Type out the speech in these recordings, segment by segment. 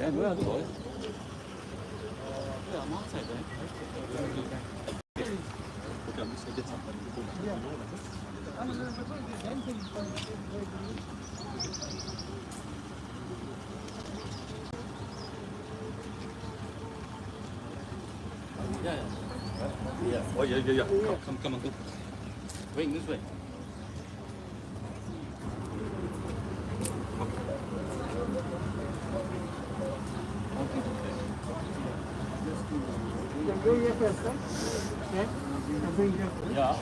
Ja, nur toll. Ja, Mahlzeit, ne? Ja, müssen wir jetzt auch mal yeah, yeah. Yeah. Oh, yeah, yeah, yeah. Come on, go. Bring this way. Go here first, right? Yeah? I'll bring you. Yeah.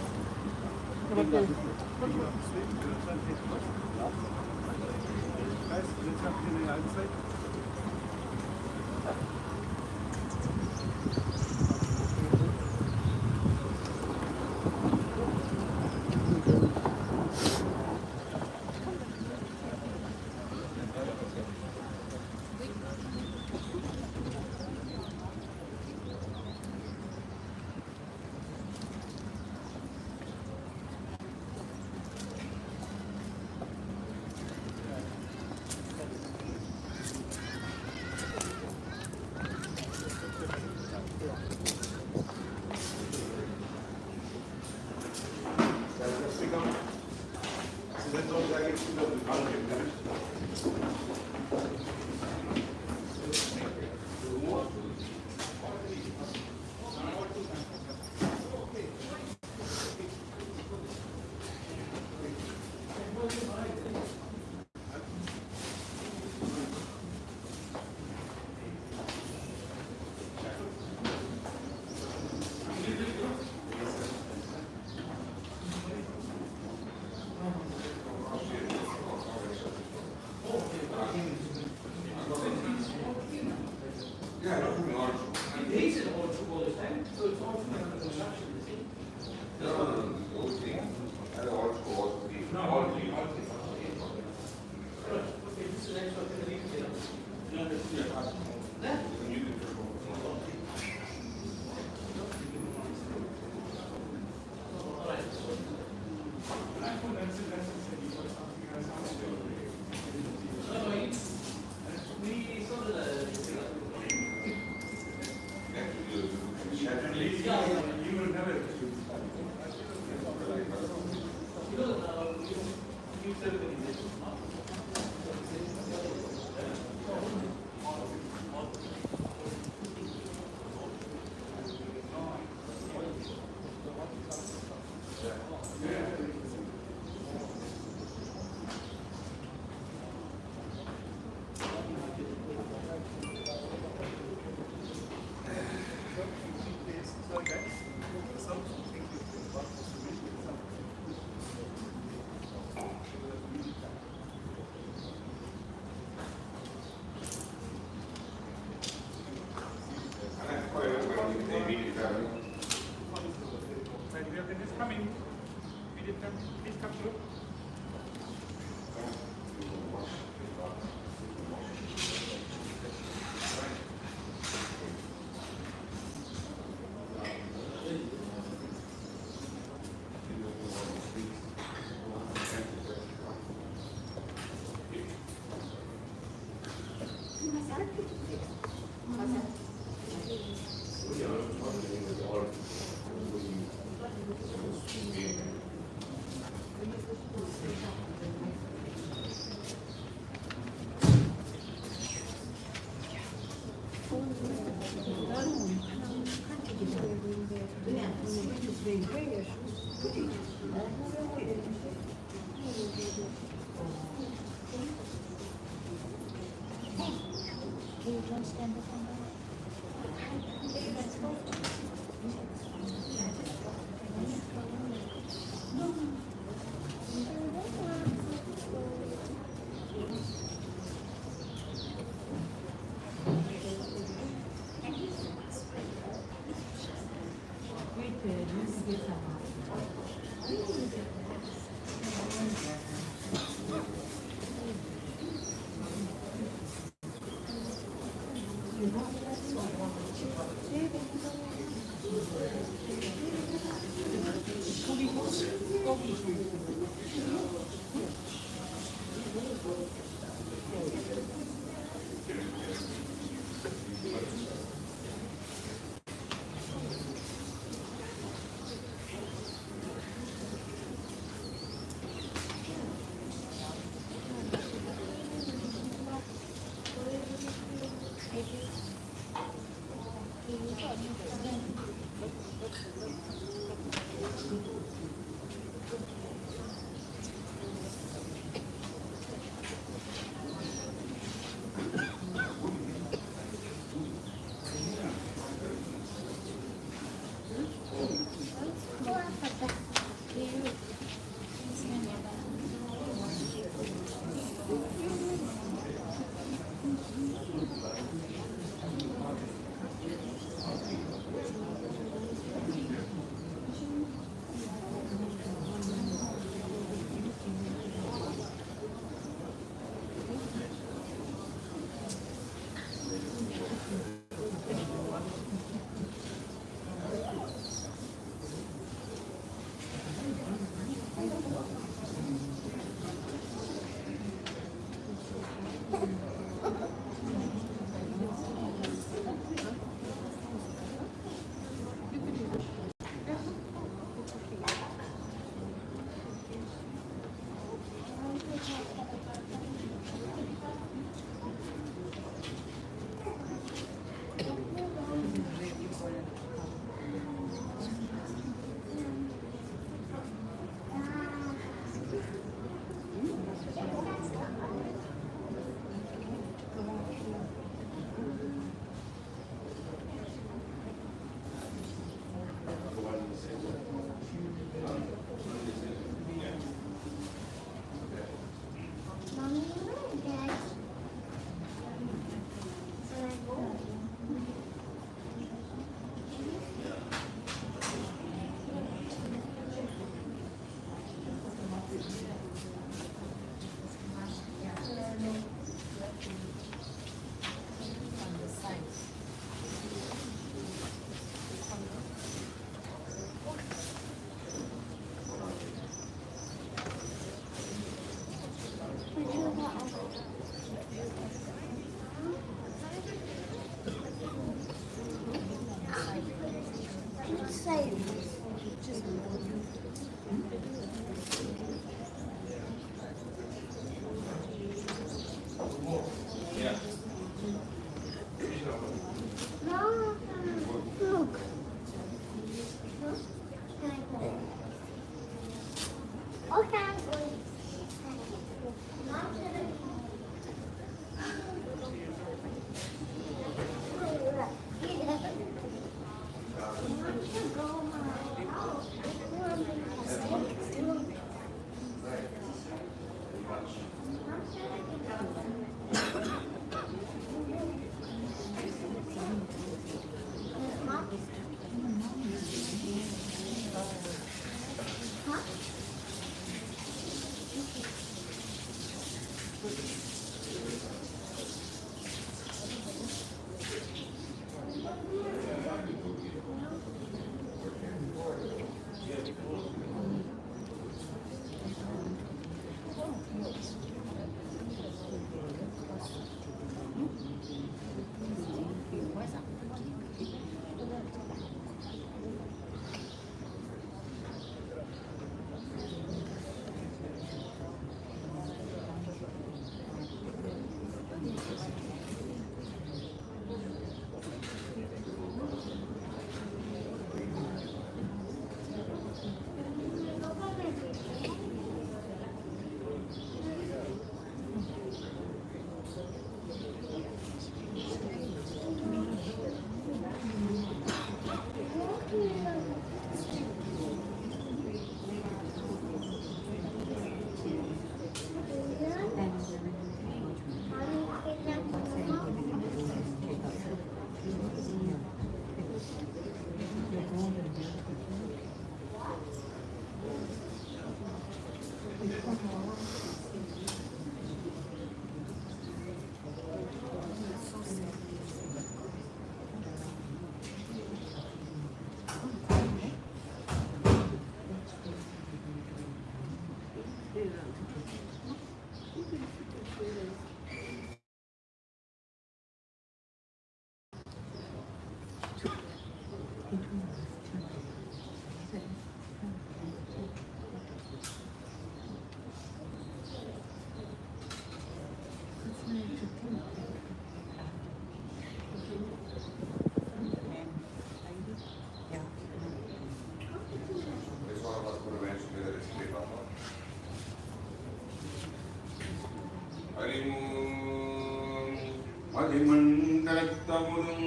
மதிமண்டலத்தமுதும்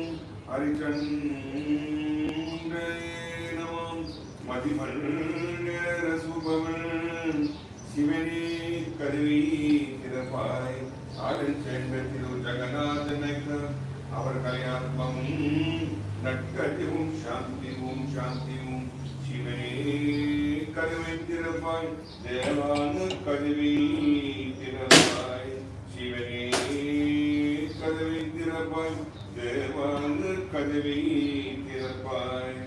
அரிகண்டே நமம் மதிமண்டேர சுபமன் சிவனே கருவி திறப்பாய் ardent சேர்ந்த திரு ஜெகநாதன் நைக்கர் அவர் கல்யாணமும் நட்கதிவும் சாந்தியும் சிவனே கருவை திறப்பாய் தேவான கருவி திறப்பாய் சிவனே கதவை திறப்பாய் தேவான கதவை திறப்பாய்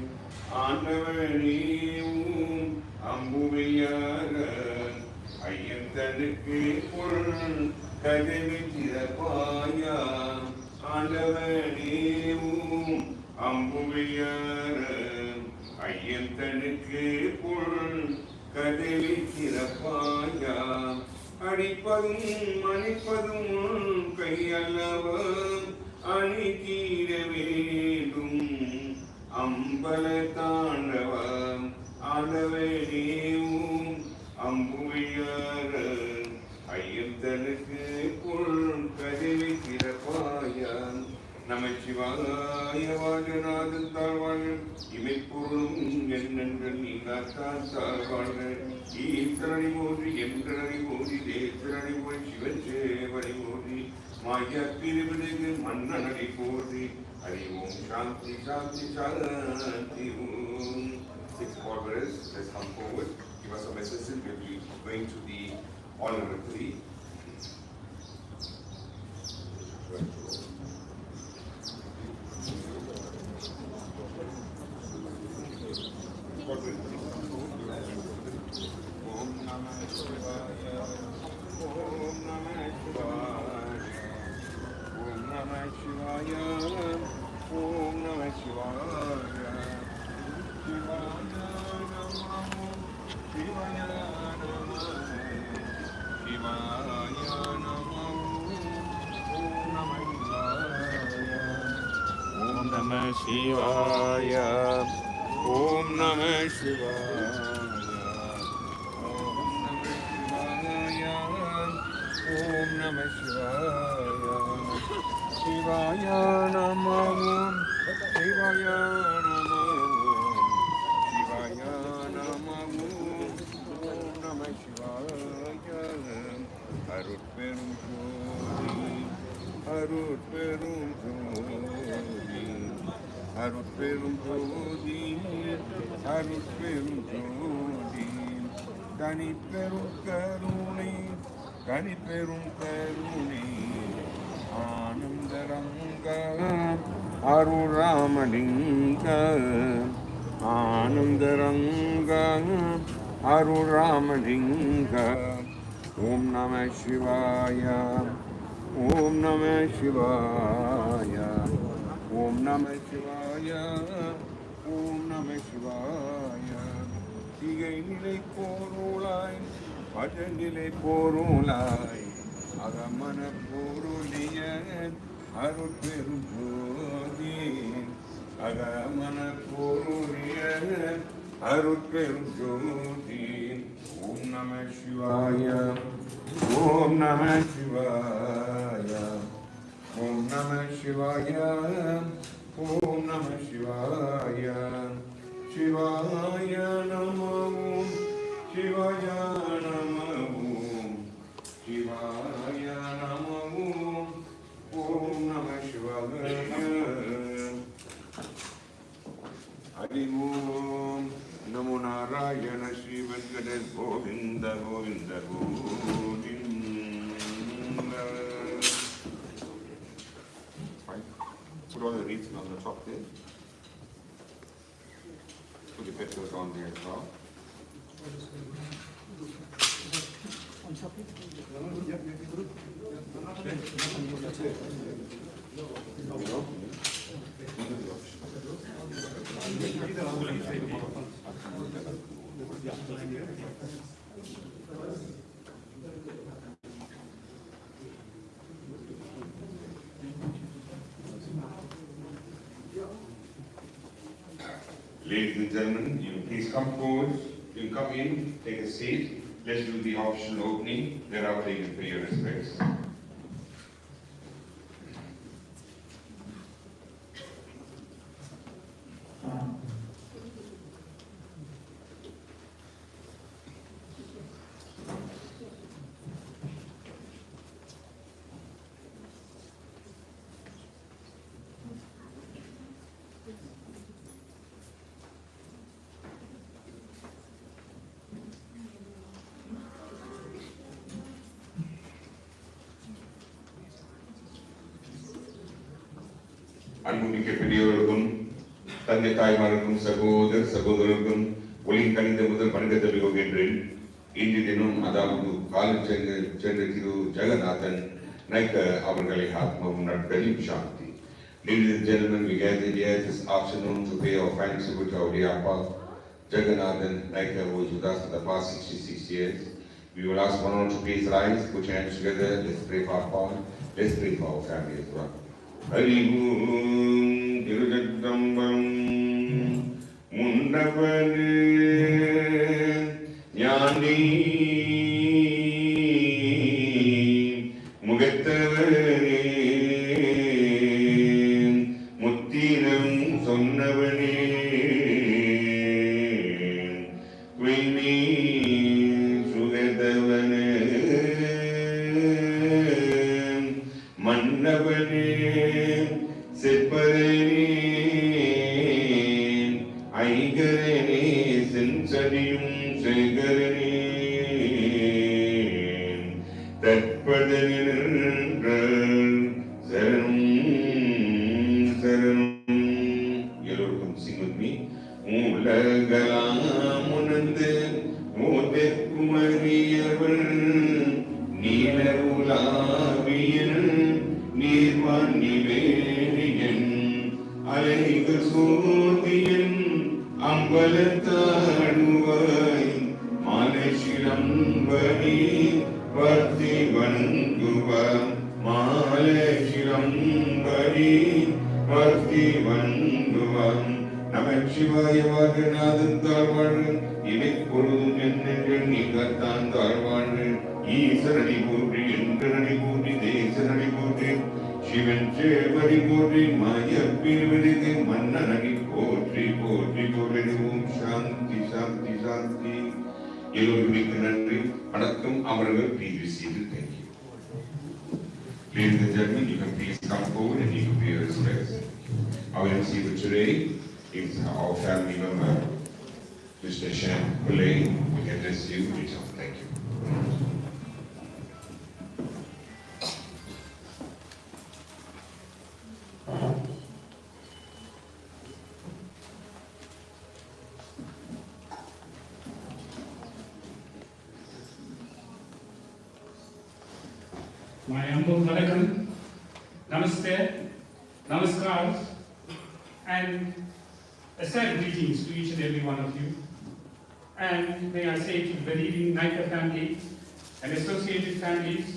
ஆண்டவனேவும் அம்புவையாக ஐயத்தனுக்கு பொருள் கதவை திறப்பாயா ஆண்டவனேவும் அம்புவையாக ஐயத்தனுக்கு பொருள் கதவை திறப்பாயா அடிப்பதும் மணிப்பதும் கையல்லவம் அணி தீர வேண்டும் அம்பல தாண்டவம் ஆண்டவனேவும் அம்புவையார ஐயத்தனுக்கு பொருள் கதவை திறப்பாயான் நமச்சிவாய வாஜநாதன் தாழ்வாழ்கள் இமைப்பொருளும் என்னென்று நீங்காத்தான் தாழ்வாழ்கள் ஈஸ்வரனை போற்றி என்றனை போற்றி தேசரனை போய் சிவன் சேவனை போற்றி மாயா பிரிவினைக்கு மன்னனை போற்றி அறிவோம் சாந்தி சாந்தி சாந்தி ஓம். 6 followers, let's come forward, give us a message, we'll be going to the honorary. Om Namah Shivaya, Om Namah Shivaya, Om Namah Shivaya, Om Namah Shivaya, Shivaya Namah, Shivaya Namah, Shivaya Namah, Om Namah Shivaya, Om Namah Shivaya, Om Namah Shivaya. சிவாய சிவாய நம ஓம் சிவாய நம ஓம் சிவாய நம ஓம் ஓம் நம சிவாய அருட்பெரும் ஜோதி அருட்பெரும் ஜோதி அருட்பெரும் ஜோதி அருட்பெரும் ஜோதி தனிப்பெரும் கருணை தனிப்பெரும் கருணை ஆனந்தரங்க அருள்ராமலிங்க ஆனந்தரங்க அருள்ராமலிங்க ஓம் நம சிவாய ஓம் நம சிவாய ஓம் நம சிவாய ஓம் நம சிவாய திகை நிலை போருளாய் பஜநிலை போருளாய் அகமன பொருளிய அருட்பெரும் ஜோதி அகமன பொருளிய அருட்பெரும் ஜோதி ஓம் நம சிவாய ஓம் நம சிவாய ஓம் நம சிவாய ஓம் நம சிவாய சிவாய நம ஓம் சிவாய நம ஓம் சிவாய நம ஓம் ஓம் நம சிவாய ஹரி ஓம் நமோ Narayana Sri Venkatesh Govind Govind Govind. Put all the wreaths on the top there. Put the petals on there as well. On top it? Ladies and gentlemen, you please come forward. You come in, take a seat. Let's do the official opening. Thereafter, you can pay your respects. அன்புமிக்க பெரியவர்களுக்கும் தந்தை தாய்மாருக்கும் சகோதர சகோதரருக்கும் ஒளி கணித முதல் வணக்கத்தை தெரிவிக்கின்றேன். இன்று தினம் அதாவது காலம் சென்ற திரு ஜெகநாதன் நைக்கர் அவர்களை ஆத்மாவும் நட்பெரும் சாந்தி. Ladies and gentlemen, we gathered here this afternoon to pay our final tribute to our dear Papa Jaganathan Naicker, who was with us for the past 66 years. We will ask one or two please rise, put your hands together, let's pray for our Papa, let's pray for our family as well. Harium Tirujatambam Mundavane Nyani Mugattavane Muttinam Sonnavane Vini Sugatavane Mandavane செப்பரனே ஐகரனே செஞ்சடியும் சேகரனே தற்பதனின்ற சரணம் சரணம். எல்லோருக்கும் sing with me. உலகலாம் உணர்ந்து ஓதற்குமறியவள் நீல உலாவியன் நீர்வான் நிவேணியன் அலைகள் சோதியன் அம்பலத்தாடுவாய் மாலேஷிலம்பனி வர்த்தி வணங்குவார் மாலேஷிலம்பனி வர்த்தி வணங்குவார். நமச்சிவாய வாகநாதன் தாழ்வாழ் இவை பொருளும் என்னென்று நீங்கத்தான் தாழ்வாழ் ஈஸ்வரனை போற்றி என்றனை போற்றி சிவன் சேவரி போற்றி மாய பிரிவிற்கு மன்னனகி போற்றி போற்றி போற்றிடுவோம். சாந்தி சாந்தி சாந்தி. எல்லோரும் மிக்க நன்றி. வணக்கம். அவர்கள் please receive it. Thank you. Ladies and gentlemen, you can please come forward and you can be respect. Our receiver today is our family member, Mr. Shan Pillay. We can address you. Thank you. My humble welcome, namaste, namaskar, and a sad greetings to each and every one of you. And may I say to the believing Naicker family and associated families,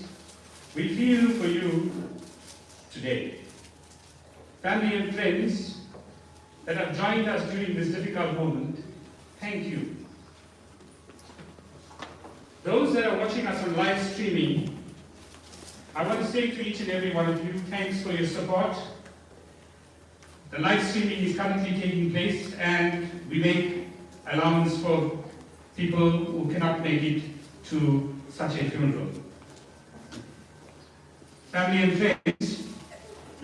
we feel for you today. Family and friends that have joined us during this difficult moment, thank you. Those that are watching us on live streaming, I want to say to each and every one of you, thanks for your support. The live streaming is currently taking place and we make allowance for people who cannot make it to such a funeral. Family and friends,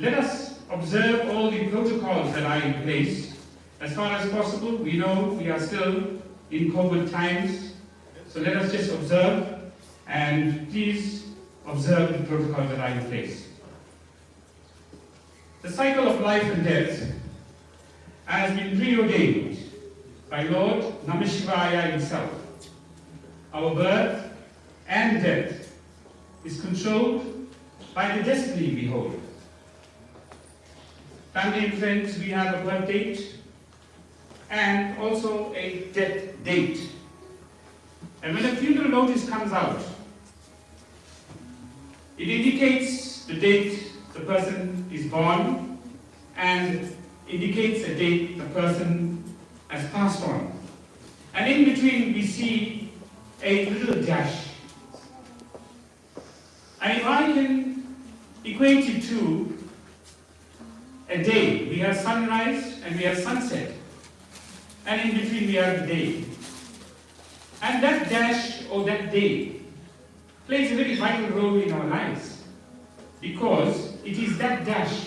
let us observe all the protocols that are in place. As far as possible, we know we are still in COVID times, so let us just observe and please observe the protocols that are in place. The cycle of life and death has been preordained by Lord Namashivaya himself. Our birth and death is controlled by the destiny we hold. Family and friends, we have a birth date and also a death date. And when a funeral notice comes out, it indicates the date the person is born and indicates the date the person has passed on. And in between we see a little dash. And if I can equate it to a day, we have sunrise and we have sunset. And in between we have the day. And that dash or that day plays a very vital role in our lives because it is that dash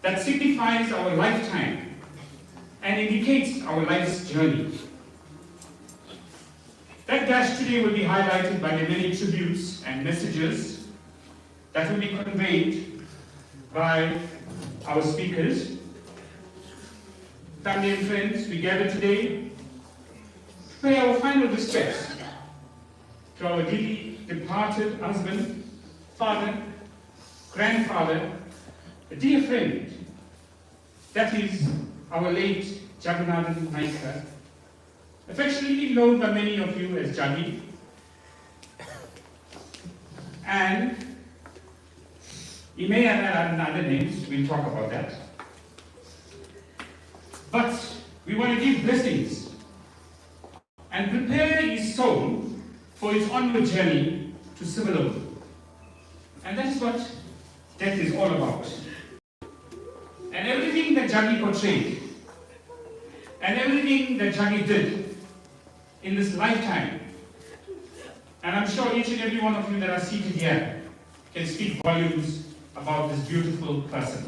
that signifies our lifetime and indicates our life's journey. That dash today will be highlighted by the many tributes and messages that will be conveyed by our speakers. Family and friends, we gather today to pay our final respects to our dearly departed husband, father, grandfather, a dear friend, that is our late Jaganathan Naicker, affectionately known by many of you as Jagi. And he may have had other names, we'll talk about that. But we want to give blessings and prepare his soul for its onward journey to civility. And that is what death is all about. And everything that Jagi portrayed, and everything that Jagi did in this lifetime, and I'm sure each and every one of you that are seated here can speak volumes about this beautiful person.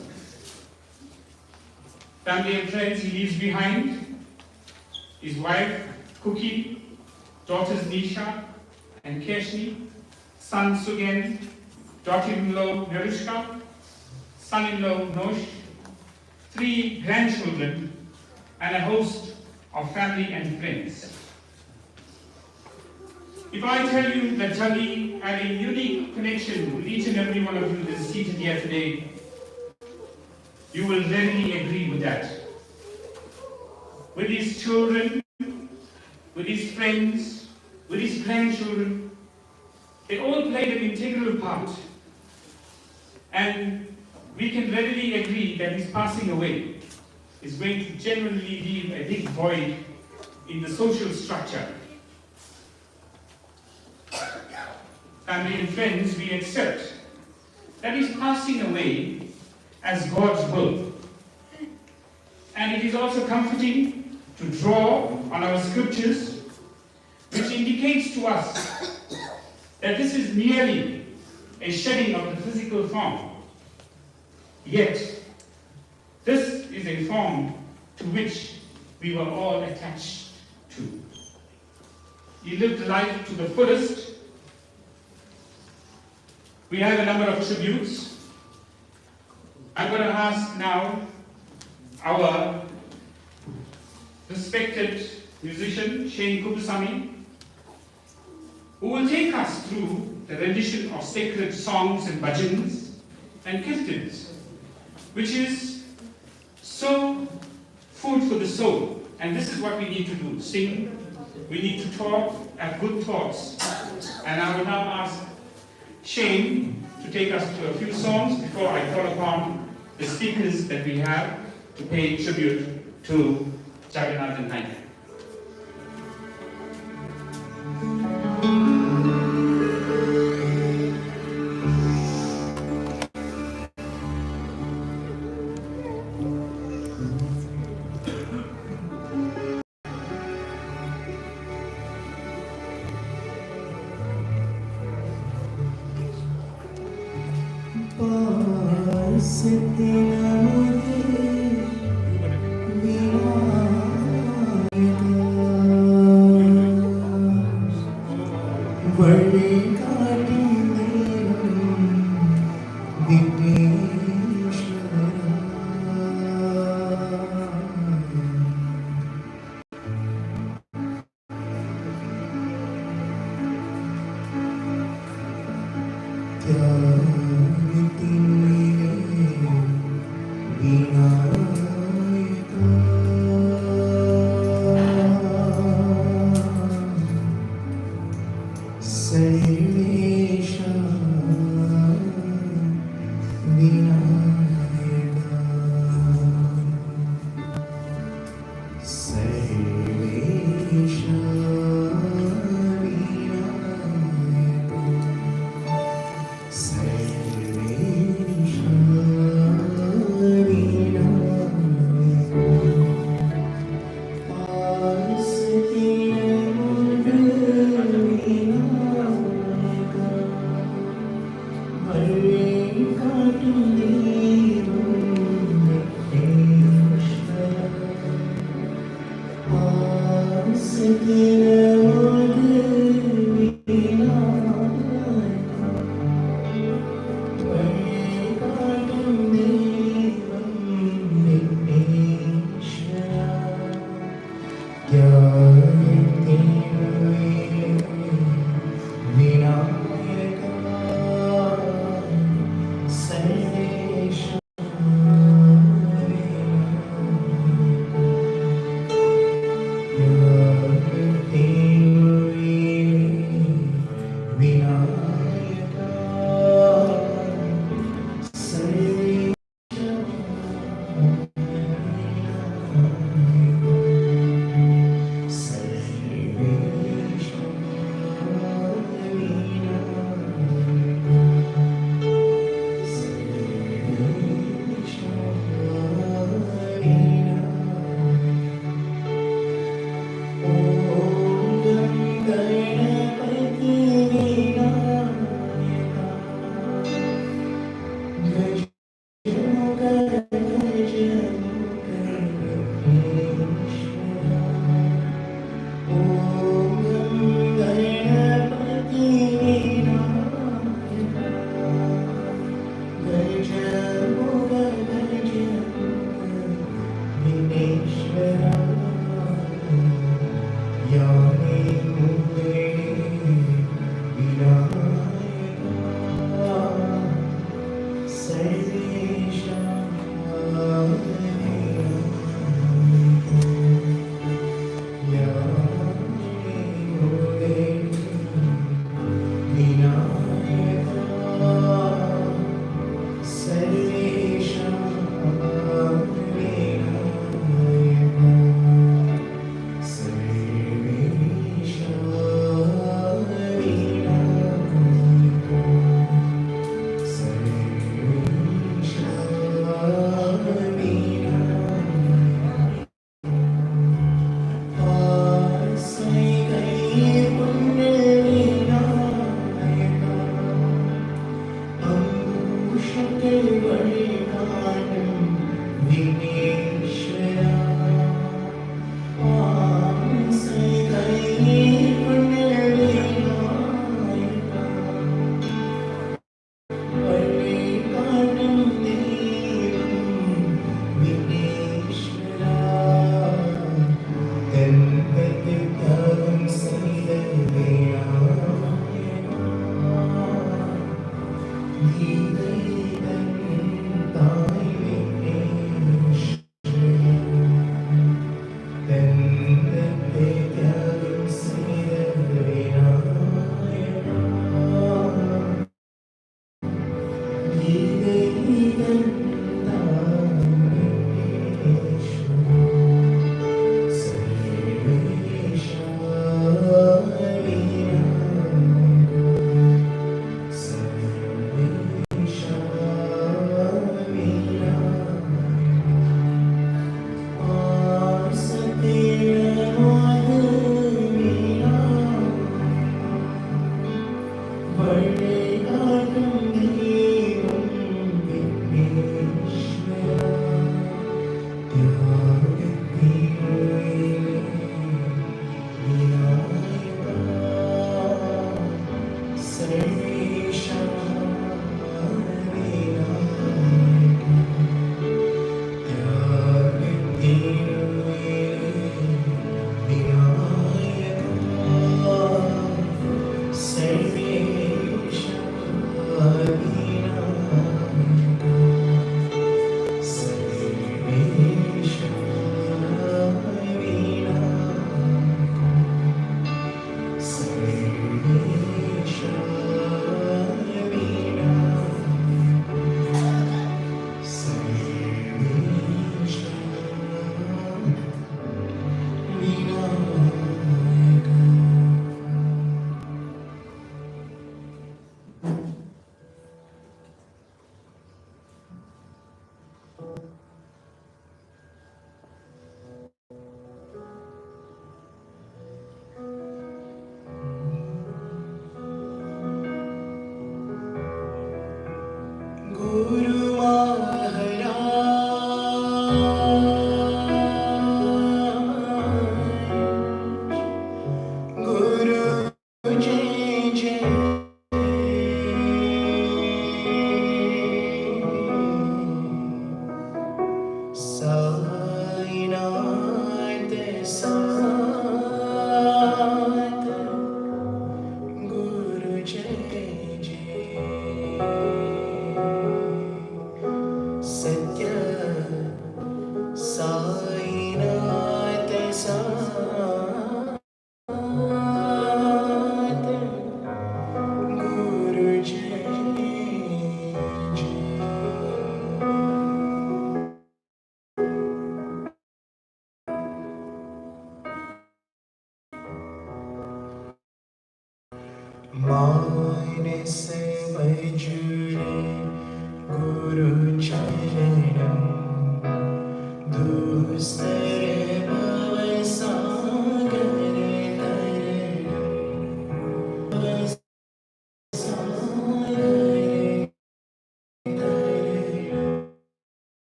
Family and friends, he leaves behind his wife, Cookie, daughters Nisha and Keshni, son Sugen, daughter-in-law Narushka, son-in-law Nosh, 3 grandchildren, and a host of family and friends. If I tell you that Jagi had a unique connection with each and every one of you that is seated here today, you will readily agree with that. With his children, with his friends, with his grandchildren, they all played an integral part. And we can readily agree that his passing away is going to genuinely leave a big void in the social structure. Family and friends, we accept that is passing away as God's will. And it is also comforting to draw on our scriptures, which indicates to us that this is merely a shedding of the physical form. Yet, this is a form to which we were all attached to. He lived life to the fullest. We have a number of tributes. I'm going to ask now our respected musician, Shane Kubusami, who will take us through the rendition of sacred songs and bhajans and kirtans, which is so food for the soul. And this is what we need to do: sing, we need to talk, have good thoughts. And I will now ask Shane to take us to a few songs before I call upon the speakers that we have to pay tribute to Jaganathan Naicker.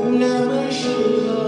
Namah Shivaya.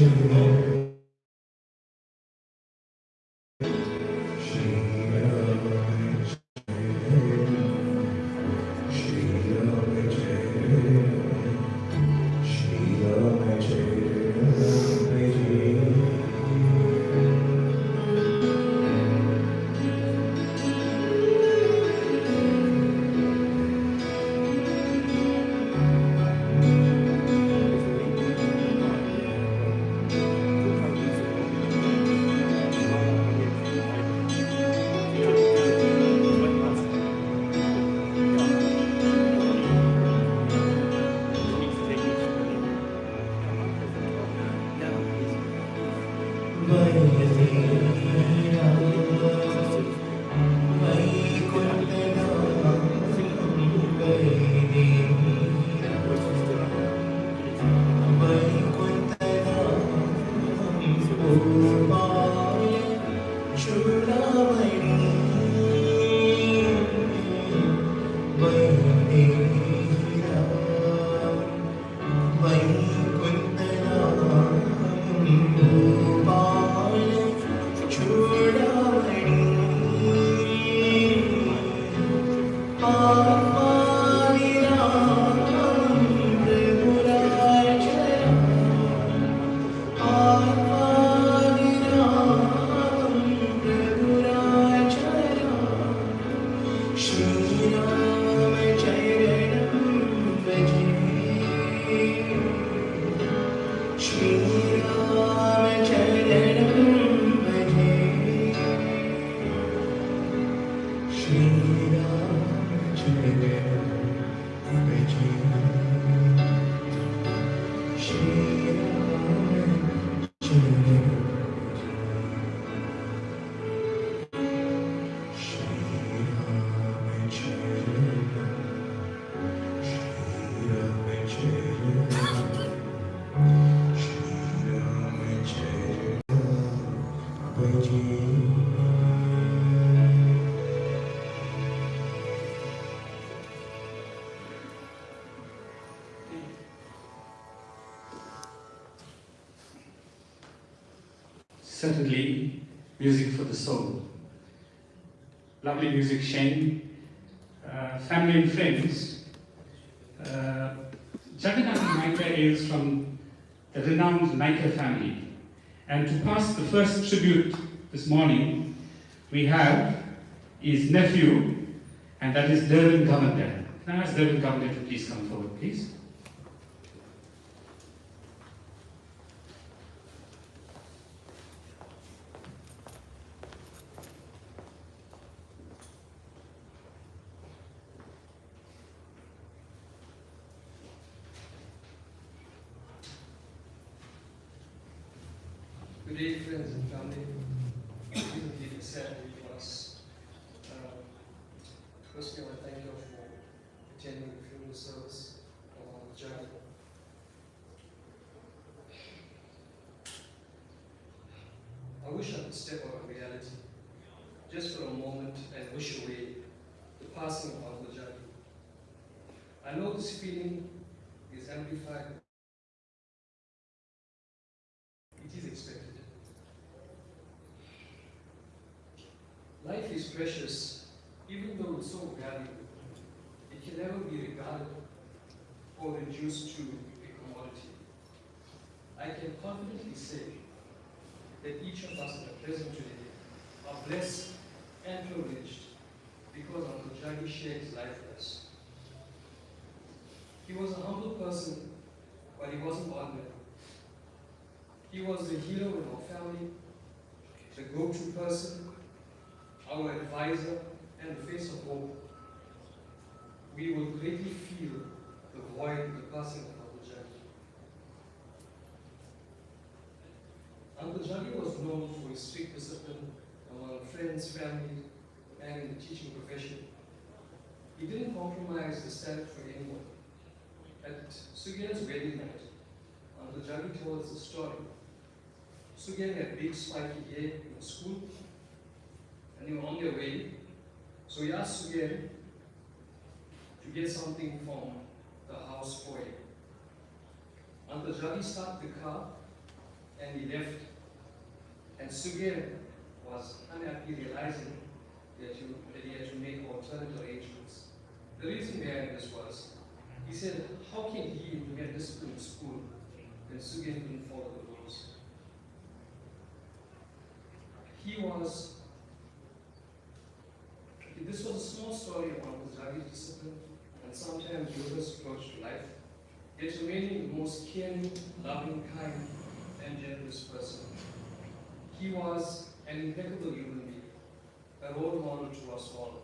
Shivaya. certainly music for the soul. Lovely music, Shane. Family and friends. Jaganathan Naicker hails from the renowned Naicker family. And to pass the first tribute this morning, we have his nephew, and that is Jaganathan. Can I ask Jaganathan to please come forward, please? Good day, friends and family. It's indeed a sad day for us. Firstly, I want to thank you all for attending the funeral service of Jagan. I wish I could step out of reality just for a moment and wish away the passing of Uncle Jagan. I know this feeling is amplified. It is expected. Life is precious, even though it's so valuable. It can never be regarded or reduced to a commodity. I can confidently say that each of us that are present today are blessed and privileged because Uncle Jagi shared his life with us. He was a humble person, but he wasn't ordinary. He was the hero in our family, the go-to person, our advisor, and the face of hope. We will greatly feel the void of the passing of Uncle Jagi. Uncle Jagi was known for his strict discipline among friends, family, and in the teaching profession. He didn't compromise the standard for anyone. At Sugian's wedding night, Uncle Jagi told us a story. Sugian had big spiky hair in school, and they were on their way. So he asked Sugian to get something from the house for him. Uncle Jagi started the car and he left. And Sugian was unhappy, realizing that he had to make alternate arrangements. The reason behind this was, he said, how can he implement discipline in school when Sugian didn't follow the rules? This was a small story of Uncle Jagi's discipline and sometimes rigorous approach to life, yet remaining the most caring, loving, kind, and generous person. He was an impeccable human being, a role model to us all.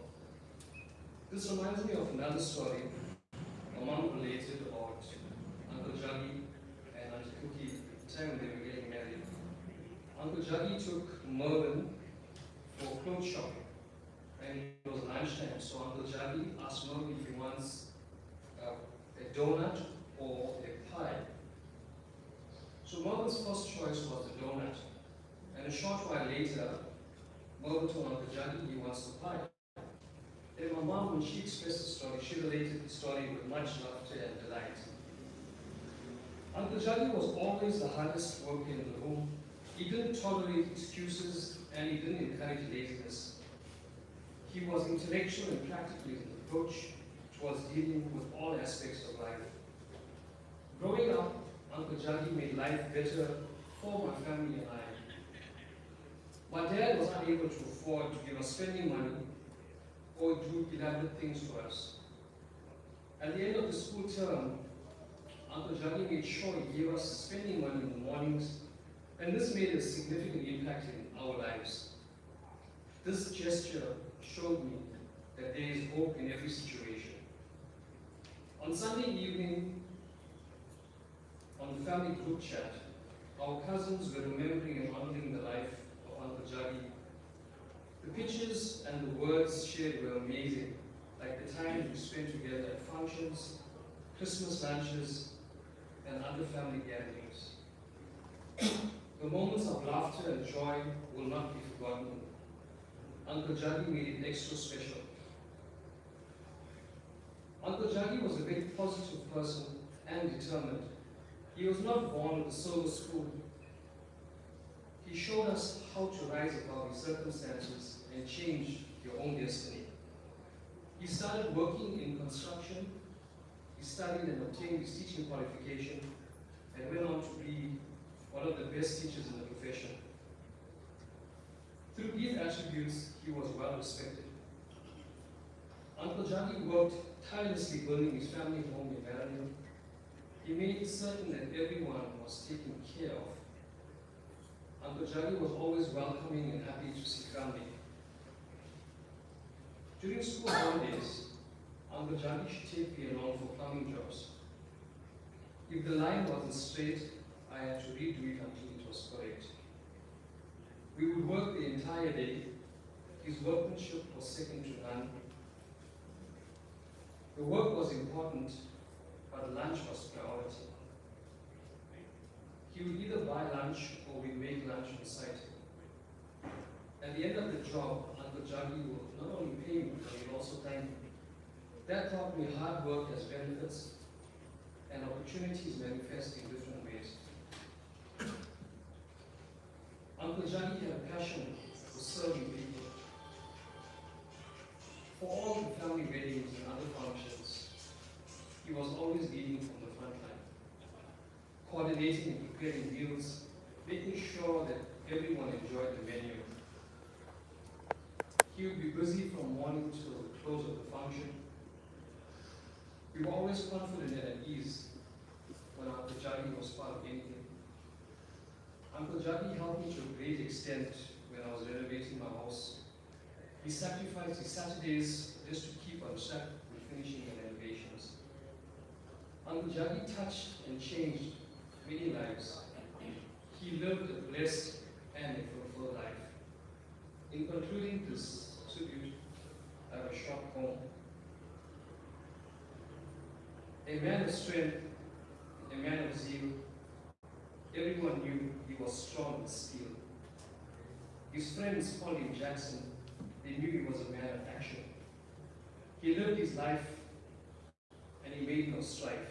This reminds me of another story my mom related about Uncle Jagi and Auntie Cookie at the time they were getting married. Uncle Jagi took Mervyn for clothes shopping, and it was lunchtime, so Uncle Jagi asked Mervyn if he wants a donut or a pie. So Mervyn's first choice was the donut, and a short while later, Mervyn told Uncle Jagi he wants the pie. And my mom, when she expressed the story, she related the story with much laughter and delight. Uncle Jagi was always the hardest worker in the room. He didn't tolerate excuses and he didn't encourage laziness. He was intellectual and practical in his approach towards dealing with all aspects of life. Growing up, Uncle Jagi made life better for my family and I. My dad was unable to afford to give us spending money or do elaborate things for us. At the end of the school term, Uncle Jagi made sure he gave us spending money in the mornings, and this made a significant impact in our lives. This gesture showed me that there is hope in every situation. On Sunday evening, on the family group chat, our cousins were remembering and honoring the life of Uncle Jagi. The pictures and the words shared were amazing, like the time we spent together at functions, Christmas lunches, and other family gatherings. The moments of laughter and joy will not be forgotten. Uncle Jagi made it extra special. Uncle Jagi was a very positive person and determined. He was not born with a silver spoon. He showed us how to rise above your circumstances and change your own destiny. He started working in construction. He studied and obtained his teaching qualification and went on to be one of the best teachers in the profession. Through these attributes, he was well respected. Uncle Jaggi worked tirelessly building his family home in Maryland. He made certain that everyone was taken care of. Uncle Jaggi was always welcoming and happy to see family. During school holidays, Uncle Jaggi should take me along for plumbing jobs. If the line wasn't straight, I had to redo it until it was correct. We would work the entire day. His workmanship was second to none. The work was important, but lunch was priority. He would either buy lunch or we'd make lunch on site. At the end of the job, Uncle Jaggi would not only pay me, but he'd also thank me. That taught me hard work has benefits and opportunities manifest in different ways. Uncle Jaggi had a passion for serving people. For all the family weddings and other functions, he was always leading from the front line, coordinating and preparing meals, making sure that everyone enjoyed the menu. He would be busy from morning till the close of the function. We were always confident and at ease when Uncle Jaggi was part of anything. Uncle Jaggi helped me to a great extent when I was renovating my house. He sacrificed his Saturdays just to keep on track with finishing the renovations. Uncle Jaggi touched and changed many lives. He lived a blessed and a fulfilled life. In concluding this tribute, I have a short poem. A man of strength, a man of zeal. Everyone knew he was strong with steel. His friends called him Jackson. They knew he was a man of action. He lived his life and he made no strife.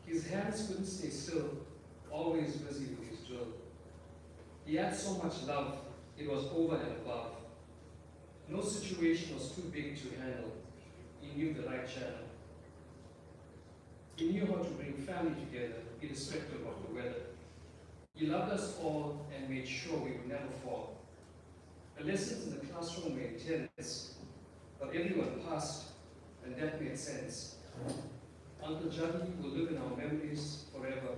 His hands couldn't stay still, always busy with his drill. He had so much love, it was over and above. No situation was too big to handle. He knew the right channel. He knew how to bring family together, irrespective of the weather. He loved us all and made sure we would never fall. The lessons in the classroom were intense, but everyone passed, and that made sense. Uncle Jaggi will live in our memories forever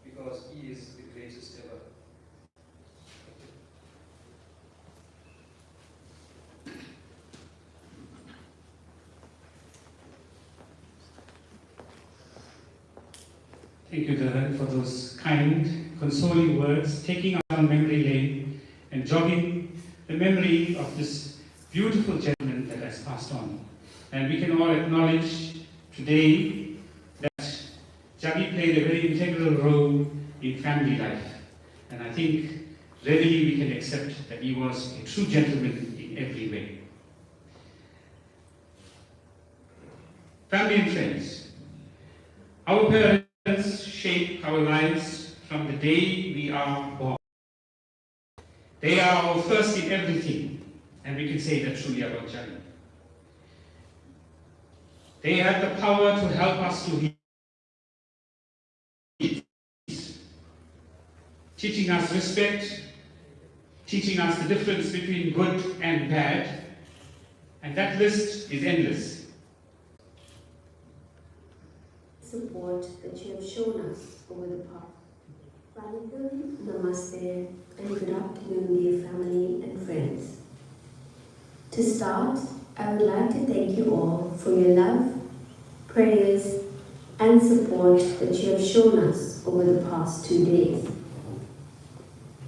because he is the greatest ever. Thank you, Dharan, for those kind, consoling words, taking us on memory lane and jogging the memory of this beautiful gentleman that has passed on. And we can all acknowledge today that Jaggi played a very integral role in family life. And I think readily we can accept that he was a true gentleman in every way. Family and friends, our parents shape our lives from the day we are born. They are our first in everything, and we can say that truly about Jaggi. They have the power to help us to heal, teaching us respect, teaching us the difference between good and bad, and that list is endless. Support that you have shown us over the past. Vanakkam, namaste, and good afternoon, dear family and friends. To start, I would like to thank you all for your love, prayers, and support that you have shown us over the past 2 days.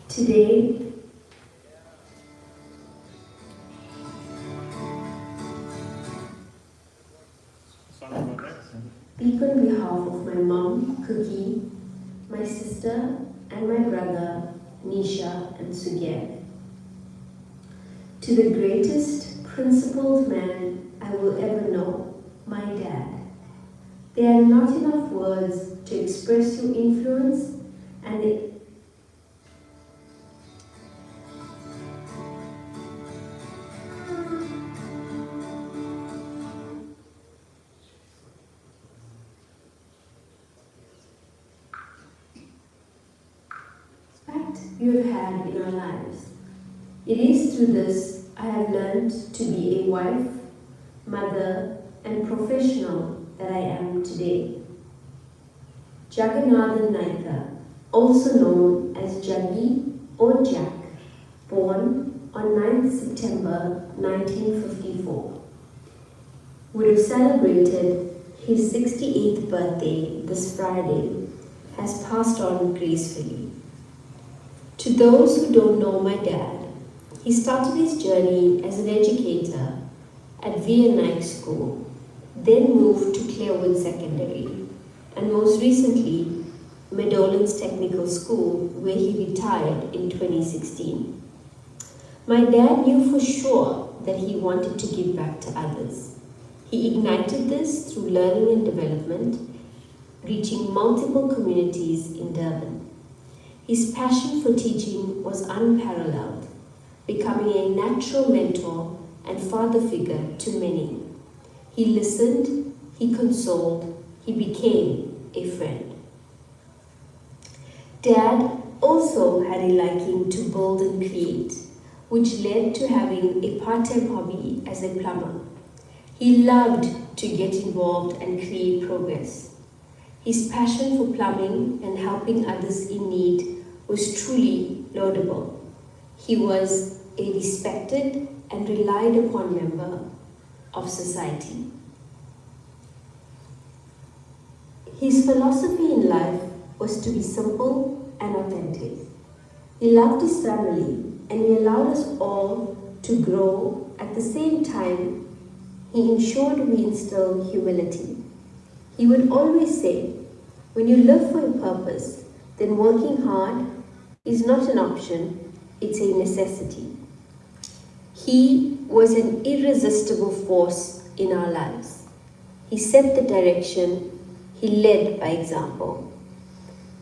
Today, speak on behalf of my mom, Cookie, my sister, and my brother, Nisha and Sugyan. To the greatest, principled man I will ever know, my dad. There are not enough words to express your influence and you have had in our lives. It is through this I have learned to be a wife, mother, and professional that I am today. Jaganathan Naicker, also known as Jaggi or Jack, born on 9th September 1954, would have celebrated his 68th birthday this Friday, has passed on gracefully. To those who don't know my dad, he started his journey as an educator at Jaganathan School, then moved to Clearwood Secondary, and most recently, Meadowlands Technical School, where he retired in 2016. My dad knew for sure that he wanted to give back to others. He ignited this through learning and development, reaching multiple communities in Durban. His passion for teaching was unparalleled, becoming a natural mentor and father figure to many. He listened, he consoled, he became a friend. Dad also had a liking to build and create, which led to having a part-time hobby as a plumber. He loved to get involved and create progress. His passion for plumbing and helping others in need was truly laudable. He was a respected and relied upon member of society. His philosophy in life was to be simple and authentic. He loved his family and he allowed us all to grow. At the same time, he ensured we instill humility. He would always say, when you live for a purpose, then working hard is not an option, it's a necessity. He was an irresistible force in our lives. He set the direction, he led by example.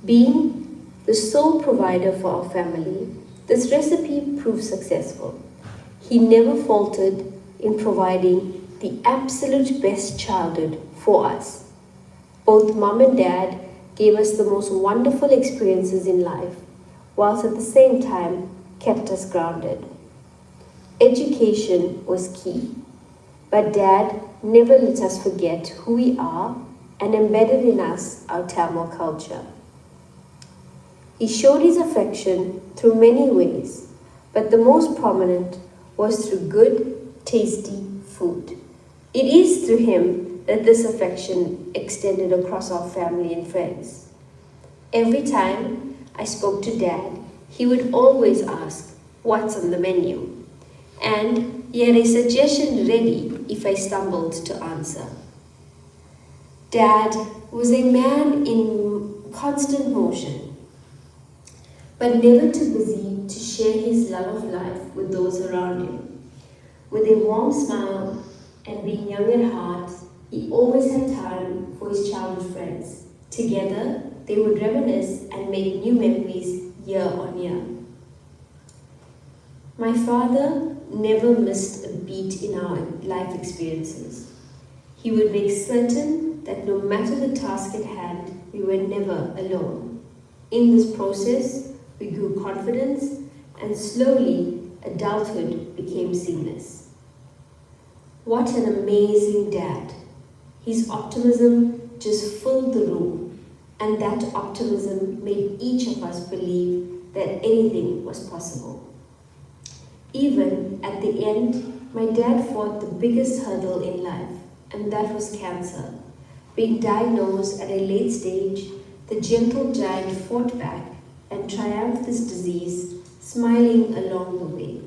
Being the sole provider for our family, this recipe proved successful. He never faltered in providing the absolute best childhood for us. Both mom and dad gave us the most wonderful experiences in life, whilst at the same time kept us grounded. Education was key, but Dad never let us forget who we are and embedded in us our Tamil culture. He showed his affection through many ways, but the most prominent was through good, tasty food. It is through him that this affection extended across our family and friends. Every time I spoke to Dad, he would always ask, "What's on the menu?" And he had a suggestion ready if I stumbled to answer. Dad was a man in constant motion, but never too busy to share his love of life with those around him. With a warm smile and being young at heart, he always had time for his childhood friends. Together, they would reminisce and make new memories year on year. My father never missed a beat in our life experiences. He would make certain that no matter the task at hand, we were never alone. In this process, we grew confidence and slowly adulthood became seamless. What an amazing dad. His optimism just filled the room, and that optimism made each of us believe that anything was possible. Even at the end, my dad fought the biggest hurdle in life, and that was cancer. Being diagnosed at a late stage, the gentle giant fought back and triumphed this disease, smiling along the way.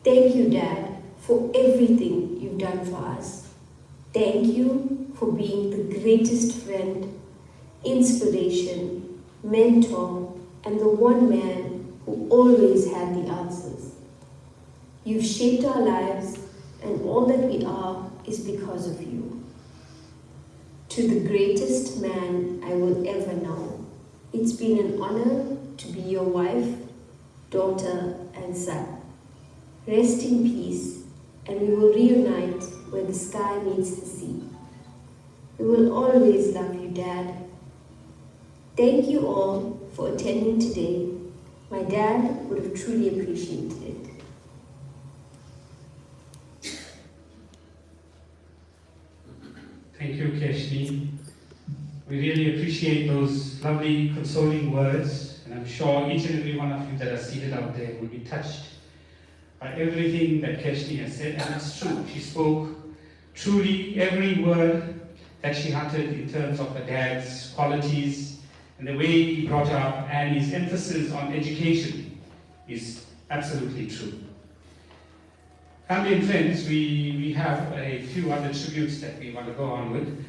Thank you, Dad, for everything you've done for us. Thank you for being the greatest friend, inspiration, mentor, and the one man who always had the answers. You've shaped our lives, and all that we are is because of you. To the greatest man I will ever know, it's been an honor to be your wife, daughter, and son. Rest in peace, and we will reunite where the sky meets the sea. We will always love you, Dad. Thank you all for attending today. My dad would have truly appreciated it. Thank you, Keshni. We really appreciate those lovely, consoling words, and I'm sure each and every one of you that are seated out there will be touched by everything that Keshni has said, and it's true. She spoke truly every word that she uttered in terms of her dad's qualities and the way he brought her up, and his emphasis on education is absolutely true. Family and friends, we have a few other tributes that we want to go on with,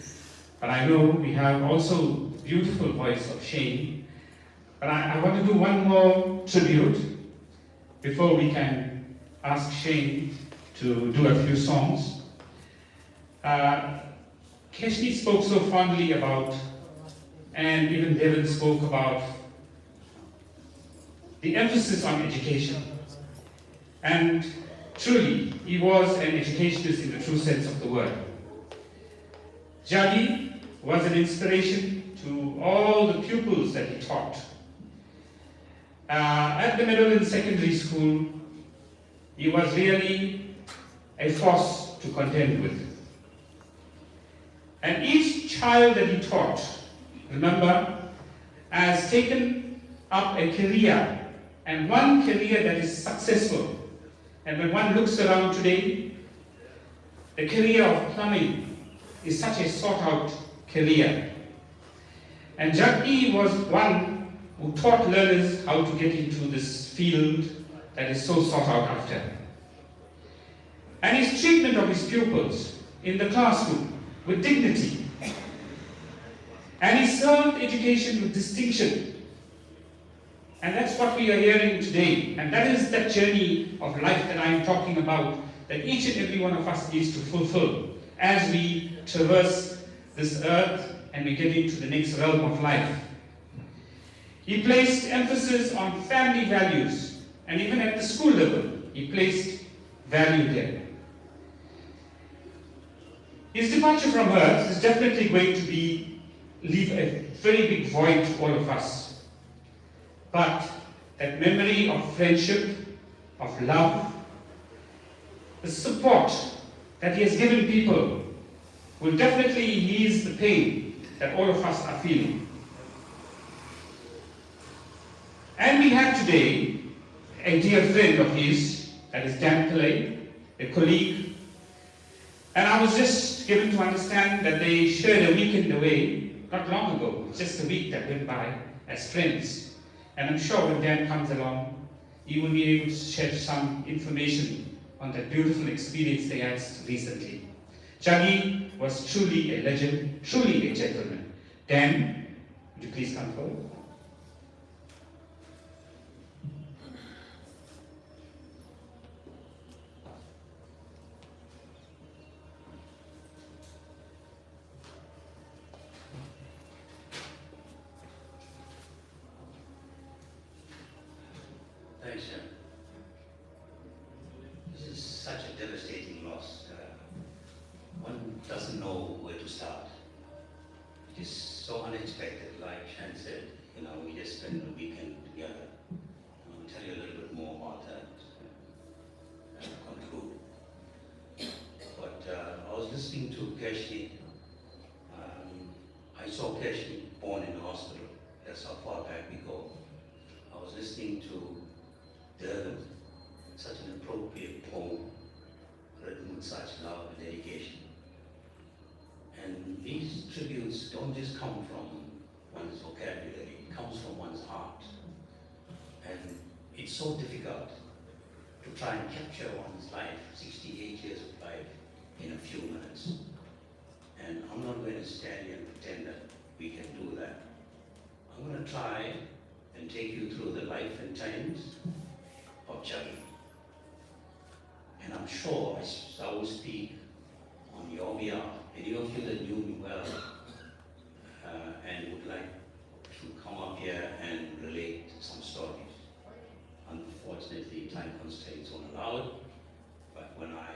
but I know we have also beautiful voice of Shane. But I want to do one more tribute before we can ask Shane to do a few songs. Keshni spoke so fondly about, and even Devin spoke about, the emphasis on education. And truly, he was an educationist in the true sense of the word. Jagi was an inspiration to all the pupils that he taught. At the middle and secondary school, he was really a force to contend with. And each child that he taught, remember, has taken up a career, and one career that is successful. And when one looks around today, the career of plumbing is such a sought-out career. And Jaggi was one who taught learners how to get into this field that is so sought out after. And his treatment of his pupils in the classroom with dignity. And he served education with distinction. And that's what we are hearing today. And that is that journey of life that I am talking about, that each and every one of us needs to fulfill as we traverse this earth and we get into the next realm of life. He placed emphasis on family values, and even at the school level, he placed value there. His departure from earth is definitely going to leave a very big void to all of us. But that memory of friendship, of love, the support that he has given people will definitely ease the pain that all of us are feeling. And we have today a dear friend of his, that is Dan Pillay, a colleague. And I was just given to understand that they shared a weekend away, not long ago, just a week that went by as friends. And I'm sure when Dan comes along, he will be able to share some information on that beautiful experience they had recently. Jagi was truly a legend, truly a gentleman. Dan, would you please come forward? Thanks, Jim. This is such a devastating loss. One doesn't know where to start. It is so unexpected, like Shan said. We just spent a weekend together. I'll tell you a little bit more about that and conclude. But I was listening to Keshni. I saw Keshni born in the hospital. That's how far back we go. I was listening to Durban, such an appropriate poem written with such love and dedication. And these tributes don't just come from one's vocabulary, it comes from one's heart. And it's so difficult to try and capture one's life, 68 years of life, in a few minutes. And I'm not going to stand here and pretend that we can do that. I'm going to try and take you through the life and times of Jagi. And I'm sure I will speak on your behalf. Any of you that knew me well and would like to come up here and relate some stories. Unfortunately, time constraints won't allow it, but when I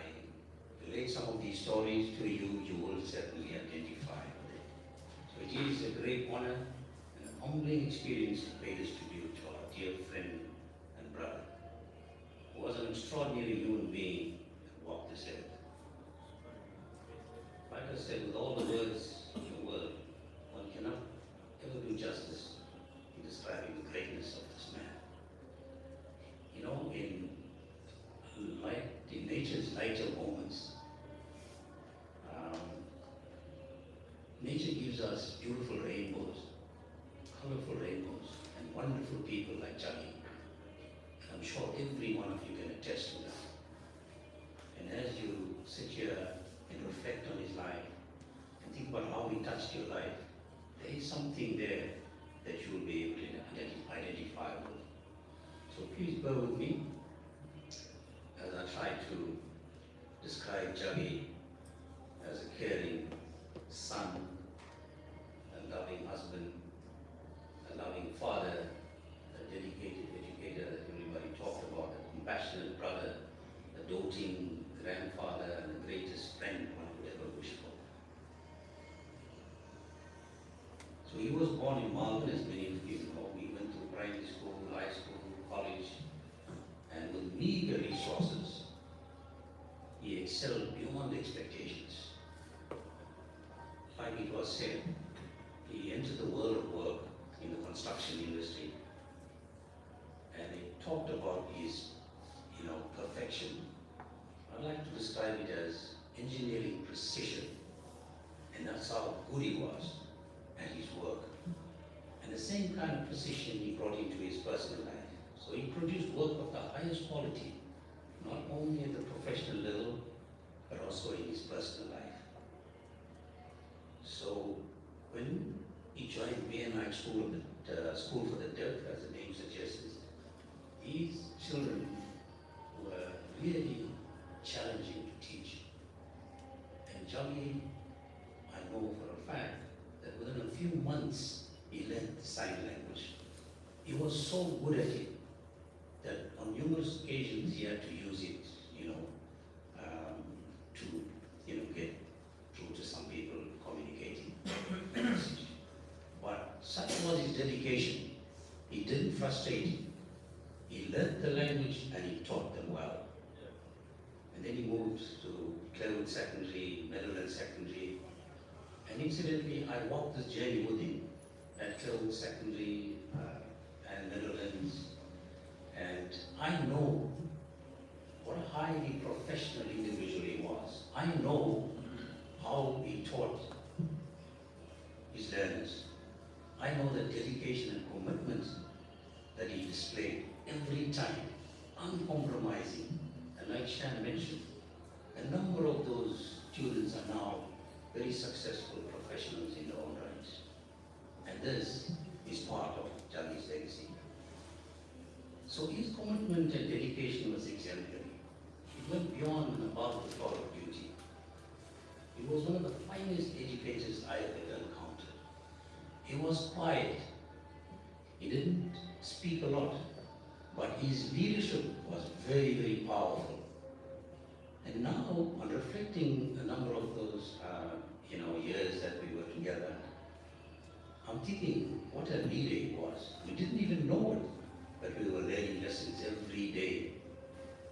relate some of these stories to you, you will certainly identify with it. So it is a great honor and a humbling experience to pay this tribute to our dear friend extraordinary human being that walked this earth. Like I said, with all the words in the world, one cannot ever do justice in describing the greatness of this man. You know, in nature's lighter moments, nature gives us beautiful rainbows, colorful rainbows, and wonderful people like Jaggi. I'm sure every one of you can attest to that. And as you sit here and reflect on his life and think about how he touched your life, there is something there that you will be able to identify with. So please bear with me as I try to describe Jaggi as a caring son, a loving husband, a loving father, a dedicated educator that everybody talked about, a compassionate brother, a doting grandfather, and the greatest friend one could ever wish for. So he was born in Malvern, as many of you know. He went to primary school, high school, college, and with meager resources, he excelled beyond expectations. Like it was said, he entered the world of work in the construction industry, and he talked about his, perfection. I'd like to describe it as engineering precision, and that's how good he was at his work. And the same kind of precision he brought into his personal life. So he produced work of the highest quality, not only at the professional level, but also in his personal life. So when he joined BNI School, School for the Deaf, as the name suggests, these children were really challenging to teach. And Jaggi, I know for a fact that within a few months, he learned the sign language. He was so good at it that on numerous occasions he had to use it, to get through to some people communicating. But such was his dedication. He didn't frustrate him. He learned the language and he taught them well. And then he moved to Clerwood Secondary, Meadowland Secondary. And incidentally, I walked this journey with him at Clerwood Secondary and Meadowlands. And I know what a highly professional individual he was. I know how he taught his learners. I know the dedication and commitment that he displayed every time, uncompromising. And like Shan mentioned, a number of those students are now very successful professionals in their own rights. And this is part of Jaggi's legacy. So his commitment and dedication was exemplary. It went beyond and above the call of duty. He was one of the finest educators I have ever encountered. He was quiet. He didn't speak a lot, but his leadership was very, very powerful. And now, on reflecting a number of those, years that we were together, I'm thinking what a leader he was. We didn't even know it, but we were learning lessons every day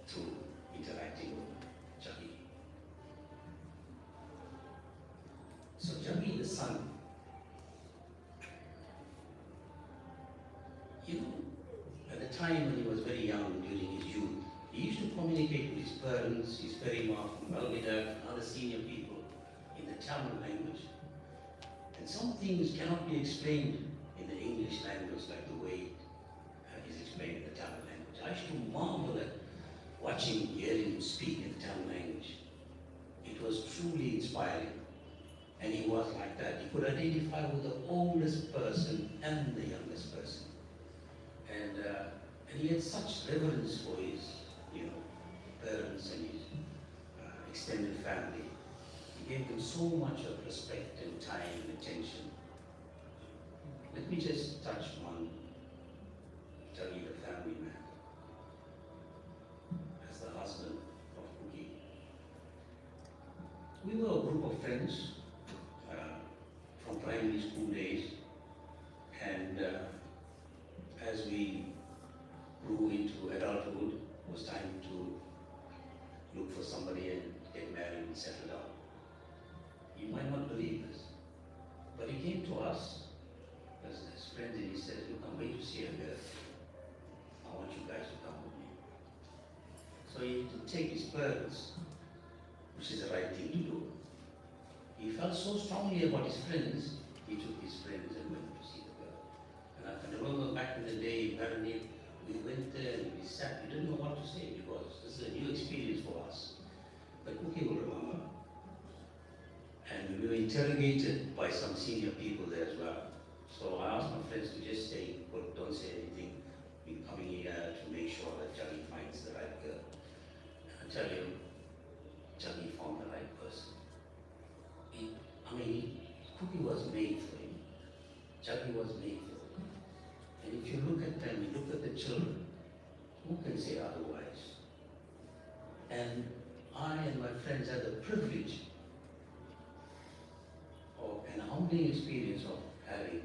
through interacting with Jaggi. So Jaggi, the son, at the time when he was very young, during his youth, he used to communicate with his parents, his Perima from Belvedere, and other senior people in the Tamil language. And some things cannot be explained in the English language like the way it is explained in the Tamil language. I used to marvel at watching, hearing him speak in the Tamil language. It was truly inspiring. And he was like that. He could identify with the oldest person and the youngest person. And he had such reverence for his, parents and his extended family. He gave them so much of respect and time and attention. Let me just touch on Jaggi, the family man, as the husband of Cookie. We were a group of friends from primary school days, and as we grew into adulthood, it was time to not believe this. But he came to us as friends and he said, look, I'm going to see a girl. I want you guys to come with me. So he didn't take his pearls, which is the right thing to do. He felt so strongly about his friends, he took his friends and went to see the girl. And I can remember back in the day, apparently, we went there and we sat, we didn't know what to say because this is a new experience for us. But Cookie will remember. And we were interrogated by some senior people there as well. So I asked my friends to just stay, but don't say anything. We're coming here to make sure that Jaggi finds the right girl. And I tell you, Jaggi found the right person. Cookie was made for him. Jaggi was made for him. And if you look at them, you look at the children, who can say otherwise? And I and my friends had the privilege of an humbling experience of having,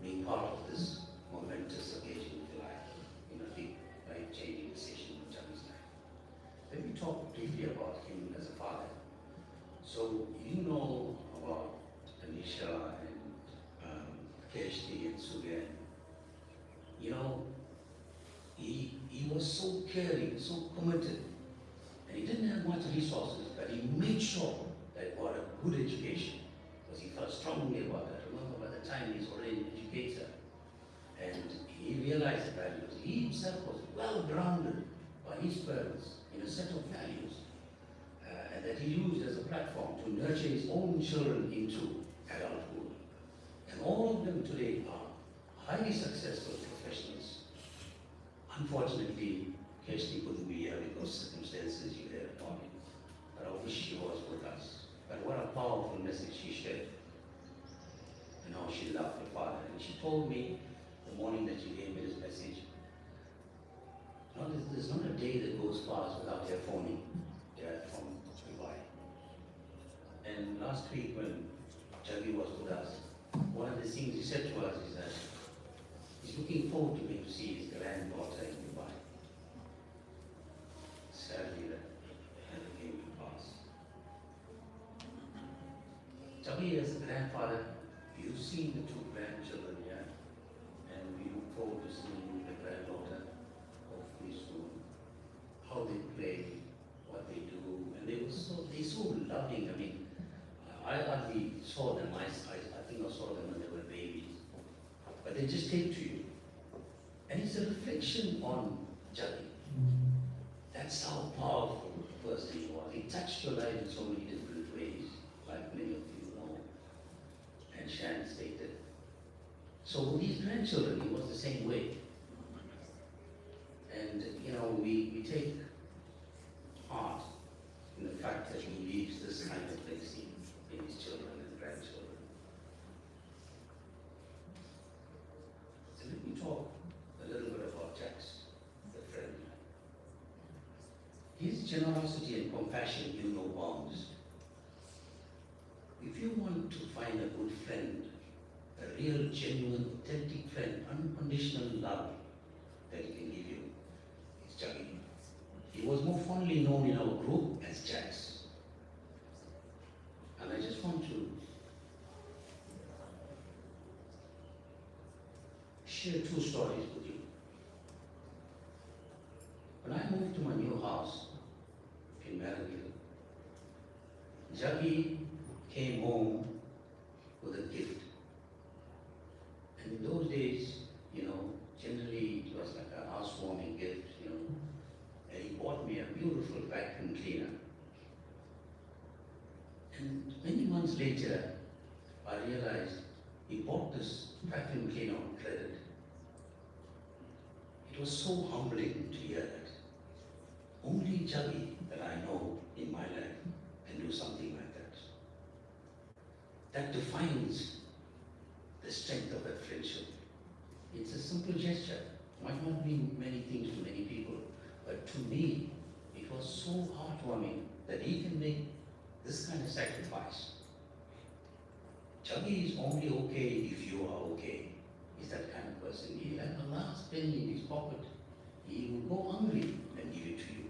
being part of this momentous occasion of life, big life-changing decision in Jaggi's life. Let me talk briefly about him as a father. So you know about Anisha and Keshti and Sugan. He was so caring, so committed, and he didn't have much resources, but he made sure that he got a good education because he felt strongly about that. Remember, by the time he's already an educator, and he realized the values. He himself was well grounded by his parents in a set of values. And that he used as a platform to nurture his own children into adulthood. And all of them today are highly successful professionals. Unfortunately, Keshti couldn't be here because circumstances you heard about it. But I wish she was with us. But what a powerful message she shared. And how she loved her father. And she told me the morning that she gave me this message, there's not a day that goes past without her phoning Dad from Dubai. And last week when Jaggi was with us, one of the things he said to us is that he's looking forward to going to see his granddaughter in Dubai. Sadly, that never came to pass. Jaggi, as a grandfather, you've seen the two grandchildren here, and we look forward to seeing the granddaughter hopefully soon. How they play, what they do, and they're so loving. I hardly saw them. I think I saw them when they were babies, but they just take to you, and it's a reflection on Jaggi. That's how powerful the person he was. He touched your life in so many different ways, like many of you know, and Shan stated. So with these grandchildren, he was the same way. And we take heart in the fact that he leaves this kind of legacy in his children and grandchildren. So let me talk a little bit about Jax, the friend. His generosity and compassion knew no bounds. If you want to find a good friend, a real, genuine, authentic friend, unconditional love that he can give you, it's Jaggi. He was more fondly known in our group as Jax. And I just want to share two stories with you. When I moved to my new house in Maryville, Jaggi came home with a gift. And in those days, generally it was like a housewarming gift, and he bought me a beautiful vacuum cleaner. And many months later, I realized he bought this vacuum cleaner on credit. It was so humbling to hear that. Only Jaggi that I know in my life can do something like that. That defines the strength of that friendship. It's a simple gesture. Might not mean many things to many people, but to me, it was so heartwarming that he can make this kind of sacrifice. Jaggi is only okay if you are okay. He's that kind of person. He had the last penny in his pocket. He will go hungry and give it to you.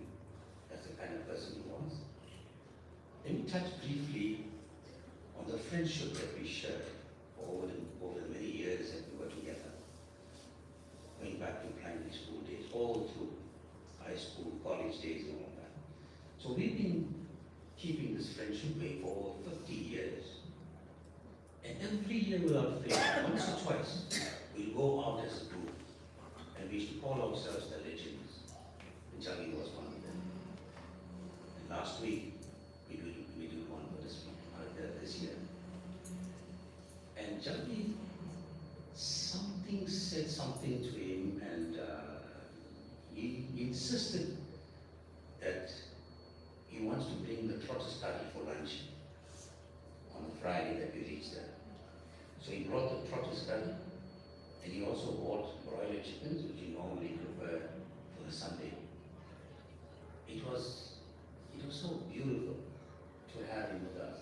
That's the kind of person he was. Let me touch briefly friendship that we shared over the many years that we were together, going back to primary school days, all through high school, college days and all that. So we've been keeping this friendship going for over 50 years. And every year without fail, once or twice, we'll go out as a group. And we used to call ourselves the legends. And Jaggi was one of them. And last week, we did one for this year. And Jaggi, something said something to him, and he insisted that he wants to bring the trotter study for lunch on a Friday that we reached there. So he brought the trotter study, and he also bought broiler chickens, which he normally prepared for the Sunday. It was so beautiful to have him with us,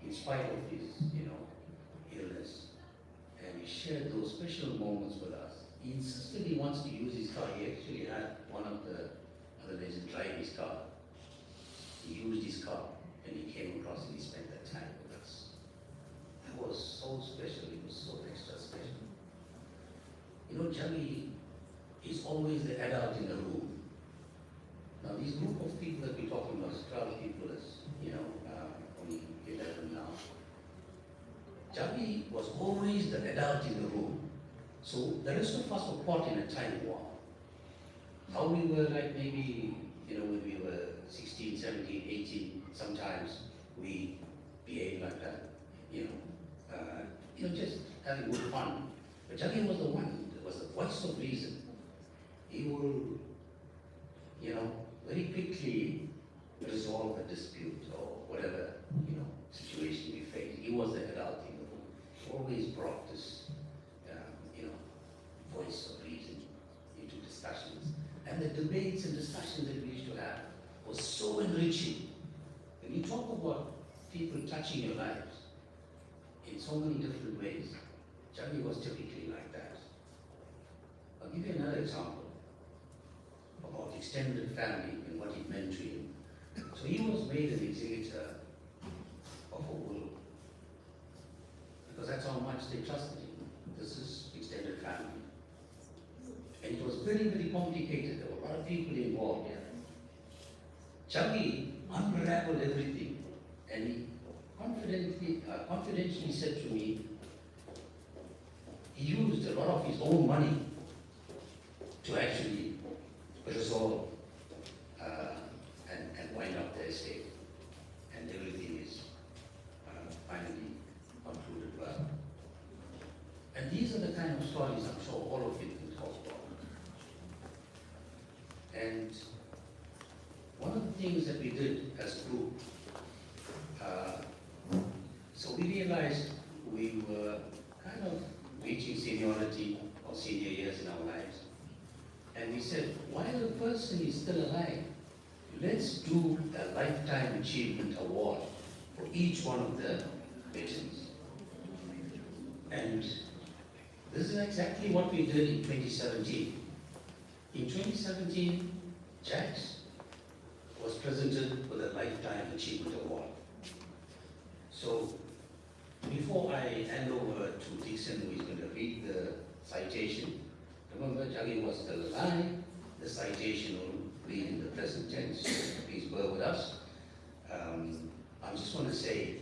in spite of his, illness. And he shared those special moments with us. He insisted he wants to use his car. He actually had one of the other legends drive his car. He used his car, and he came across and he spent that time with us. That was so special. It was so extra special. Jaggi is always the adult in the room. Now, this group of people that we're talking about, 12 people, is, only 11 now. Jaggi was always the adult in the room. So the rest of us were caught in a time war. How we were like maybe, when we were 16, 17, 18, sometimes we behaved like that, just having good fun. But Jaggi was the one that was the voice of reason. He will, very quickly resolve a dispute or whatever, situation we faced. He was the adult in the room. He always brought this, voice of reason into discussions. And the debates and discussions that we used to have was so enriching. When you talk about people touching your lives in so many different ways, Jaggi was typically like that. I'll give you another example about extended family and what it meant to him. So he was made an executor of a will, because that's how much they trusted him. This is extended family. And it was very, very complicated. There were a lot of people involved here. Jaggi unraveled everything, and he confidentially said to me, he used a lot of his own money to actually resolve and wind up the estate. And everything is finally concluded well. And these are the kind of stories I'm sure all of you can talk about. And one of the things that we did as a group, so we realized we were kind of reaching seniority or senior years in our lives. And we said, while the person is still alive, let's do a lifetime achievement award for each one of the legends. And this is exactly what we did in 2017. In 2017, Jax was presented with a Lifetime Achievement Award. So, before I hand over to Dixon, who is going to read the citation, remember Jaggi was still alive. The citation will read in the present tense, so please bear with us. I just want to say,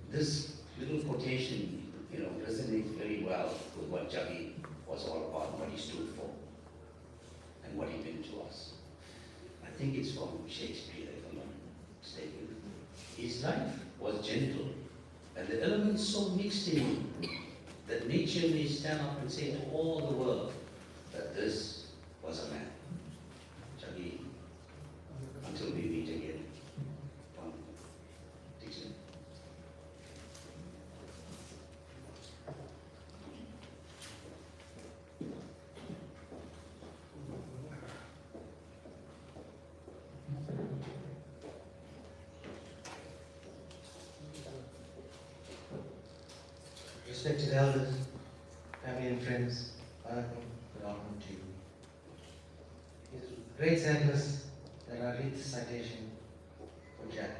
this little quotation, resonates very well with what Jaggi was all about, what he stood for, and what he meant to us. I think it's from Shakespeare, if I'm not mistaken. His life was gentle, and the elements so mixed in him that nature may stand up and say to all the world that this was a man. Jaggi, until we meet again. Dixon. Respected elders, family and friends, good afternoon to you. It is with great sadness that I read this citation for Jack.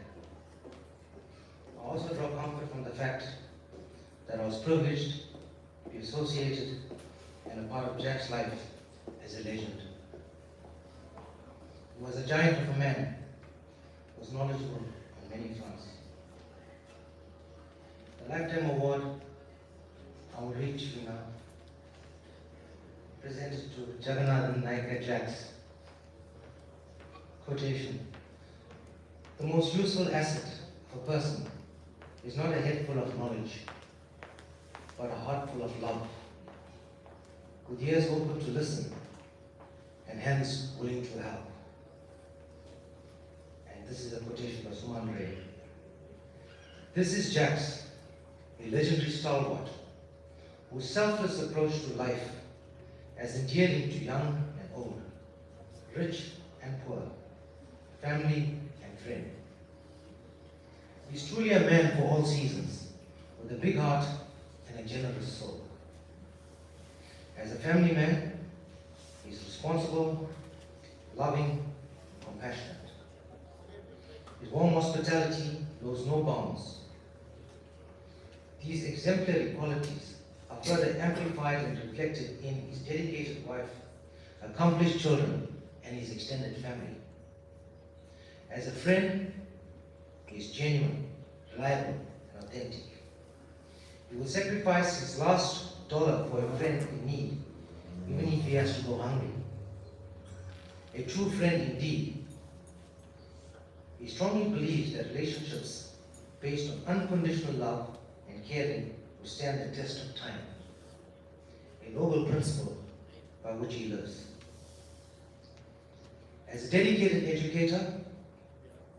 I also draw comfort from the fact that I was privileged to be associated and a part of Jack's life as a legend. He was a giant of a man, was knowledgeable on many fronts. The Lifetime Award I will read to you now, presented to Jaganathan Naicker Jack's quotation. The most useful asset of a person is not a head full of knowledge, but a heart full of love, with ears open to listen and hands willing to help. And this is a quotation by Suman Ray. This is Jack's, a legendary stalwart, whose selfless approach to life has endeared him to young and old, rich and poor, family and friend. He's truly a man for all seasons, with a big heart and a generous soul. As a family man, he's responsible, loving, compassionate. His warm hospitality knows no bounds. These exemplary qualities are further amplified and reflected in his dedicated wife, accomplished children, and his extended family. As a friend, he is genuine, reliable, and authentic. He will sacrifice his last dollar for a friend in need, even if he has to go hungry. A true friend indeed. He strongly believes that relationships based on unconditional love and caring will stand the test of time, a noble principle by which he lives. As a dedicated educator,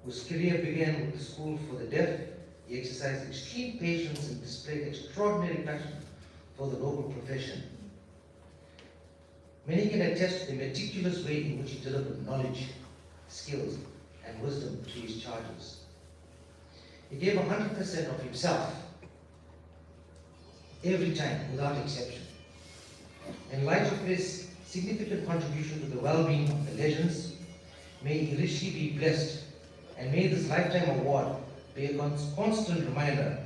whose career began with the School for the Deaf, he exercised extreme patience and displayed extraordinary passion for the noble profession. Many can attest to the meticulous way in which he delivered knowledge, skills, and wisdom to his charges. He gave 100% of himself every time, without exception. In light of his significant contribution to the well-being of the legends, may he richly be blessed, and may this Lifetime Award be a constant reminder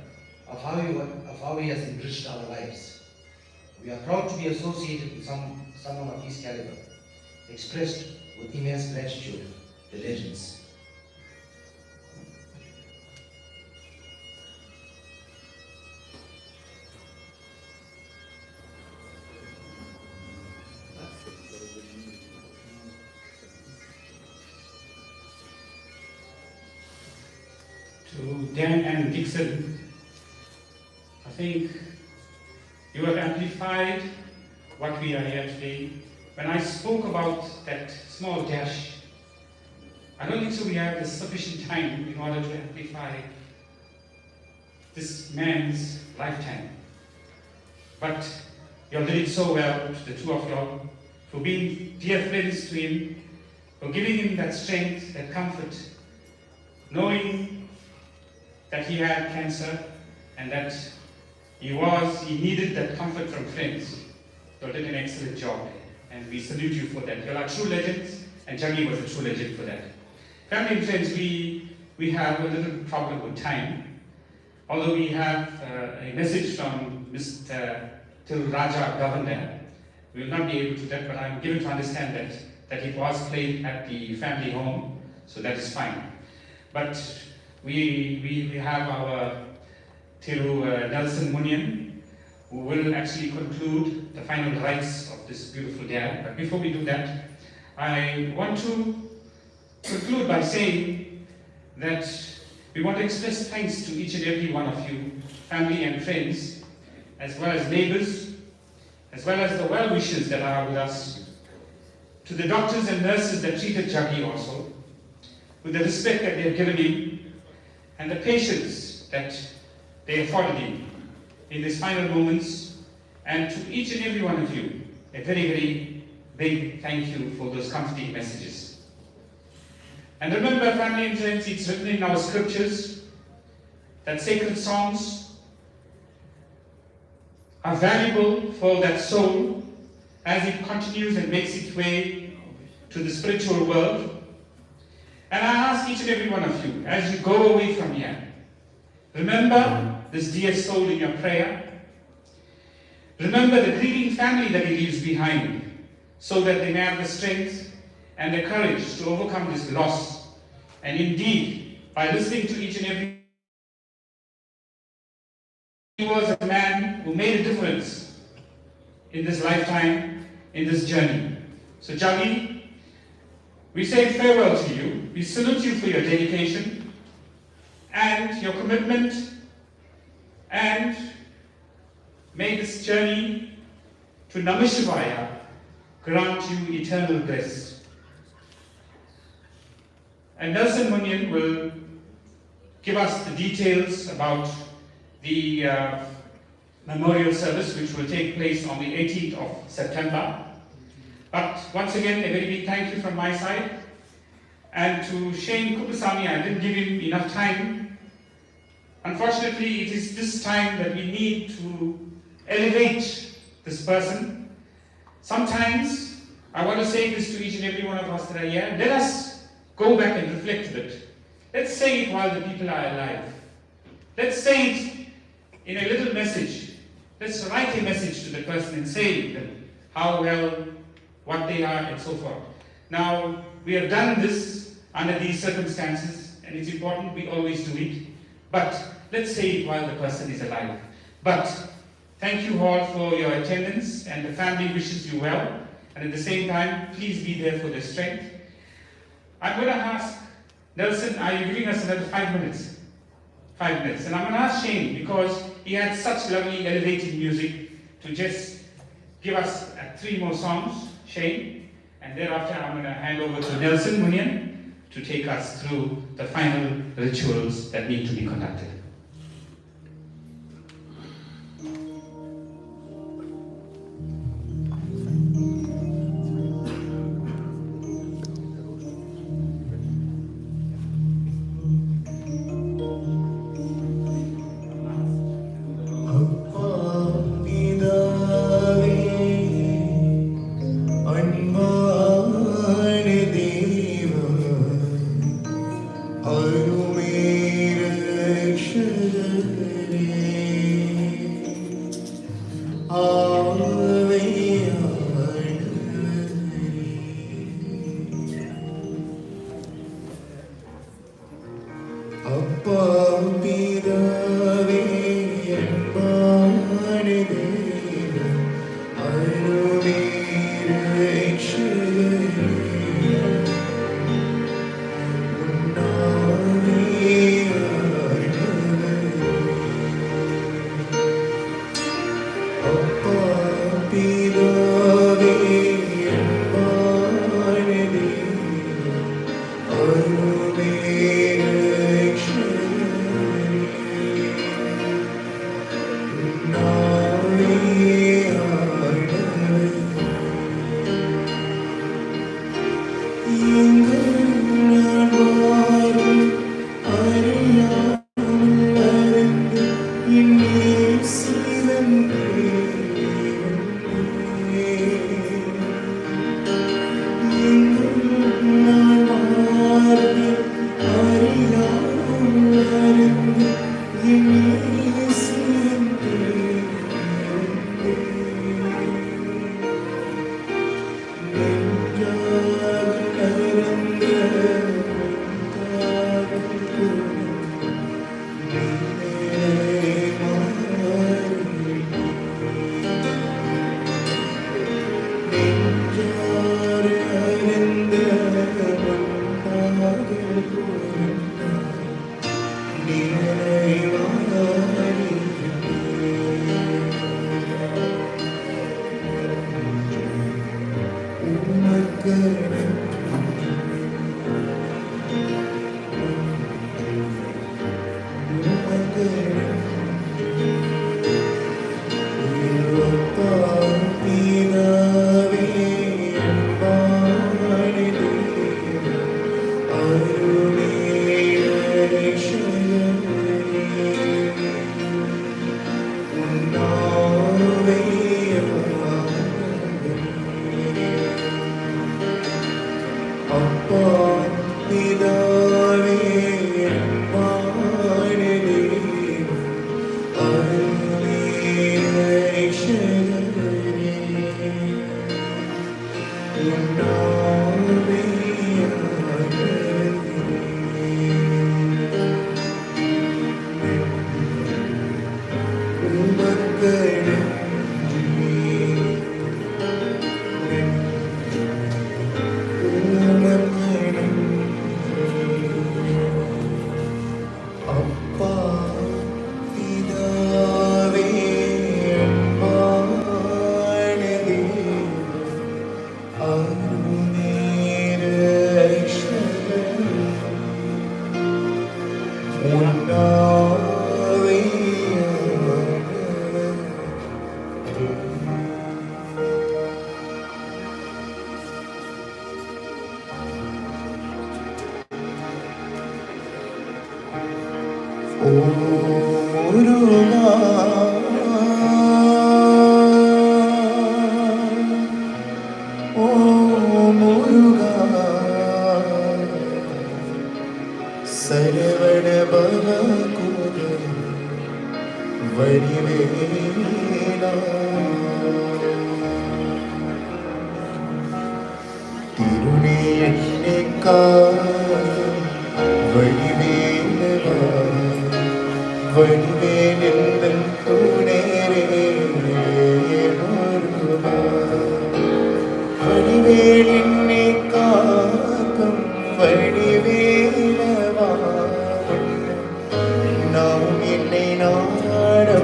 of how he has enriched our lives. We are proud to be associated with someone of his caliber, expressed with immense gratitude, the legends. To Dan and Dixon, I think you have amplified what we are here today. When I spoke about that small dash, I don't think so we have the sufficient time in order to amplify this man's lifetime. But you all did it so well, the two of y'all, for being dear friends to him, for giving him that strength, that comfort, knowing that he had cancer and that he needed that comfort from friends. You all did an excellent job, and we salute you for that. You all are true legends, and Jaggi was a true legend for that. Family and friends, we have a little problem with time. Although we have a message from Mr. Til Raja, Governor, we will not be able to do that, but I'm given to understand that it was played at the family home, so that is fine. But we have our Thiru Nelson Munian, who will actually conclude the final rites of this beautiful day. But before we do that, I want to conclude by saying that we want to express thanks to each and every one of you, family and friends, as well as neighbors, as well as the well-wishers that are with us, to the doctors and nurses that treated Jaggi also, with the respect that they have given him, and the patience that they afforded him in these final moments, and to each and every one of you, a very, very big thank you for those comforting messages. And remember, family and friends, it's written in our scriptures that sacred songs are valuable for that soul as it continues and makes its way to the spiritual world. And I ask each and every one of you, as you go away from here, Remember this dear soul in your prayer. Remember the grieving family that he leaves behind, so that they may have the strength and the courage to overcome this loss. And indeed, by listening to each and every, he was a man who made a difference in this lifetime, in this journey. So Jagi, we say farewell to you. We salute you for your dedication and your commitment, and may this journey to Namashivaya grant you eternal bliss. And Nelson Munyan will give us the details about the memorial service, which will take place on the 18th of September. But once again, a very big thank you from my side. And to Shane Kupasamy, I didn't give him enough time. Unfortunately, it is this time that we need to elevate this person. Sometimes, I want to say this to each and every one of us that are here, let us go back and reflect a bit. Let's say it while the people are alive. Let's say it in a little message. Let's write a message to the person and say to them how well, what they are, and so forth. Now, we have done this under these circumstances, and it's important we always do it. But let's say it while the person is alive. But thank you all for your attendance, and the family wishes you well. And at the same time, please be there for their strength. I'm going to ask Nelson, are you giving us another 5 minutes? 5 minutes. And I'm going to ask Shane, because he had such lovely elevated music, to just give us 3 more songs, Shane. And thereafter, I'm going to hand over to Nelson Munyan to take us through the final rituals that need to be conducted. ஓ முருகா ஓ முருகா சரவண பவ குக வடிவேலா திருநேயக்கா வடிவேலவா வடிவேலெந்தன் துணரே முருகா வடிவேலென்னை காக்கும் வடிவேலவா நாம் என்னை நாடோ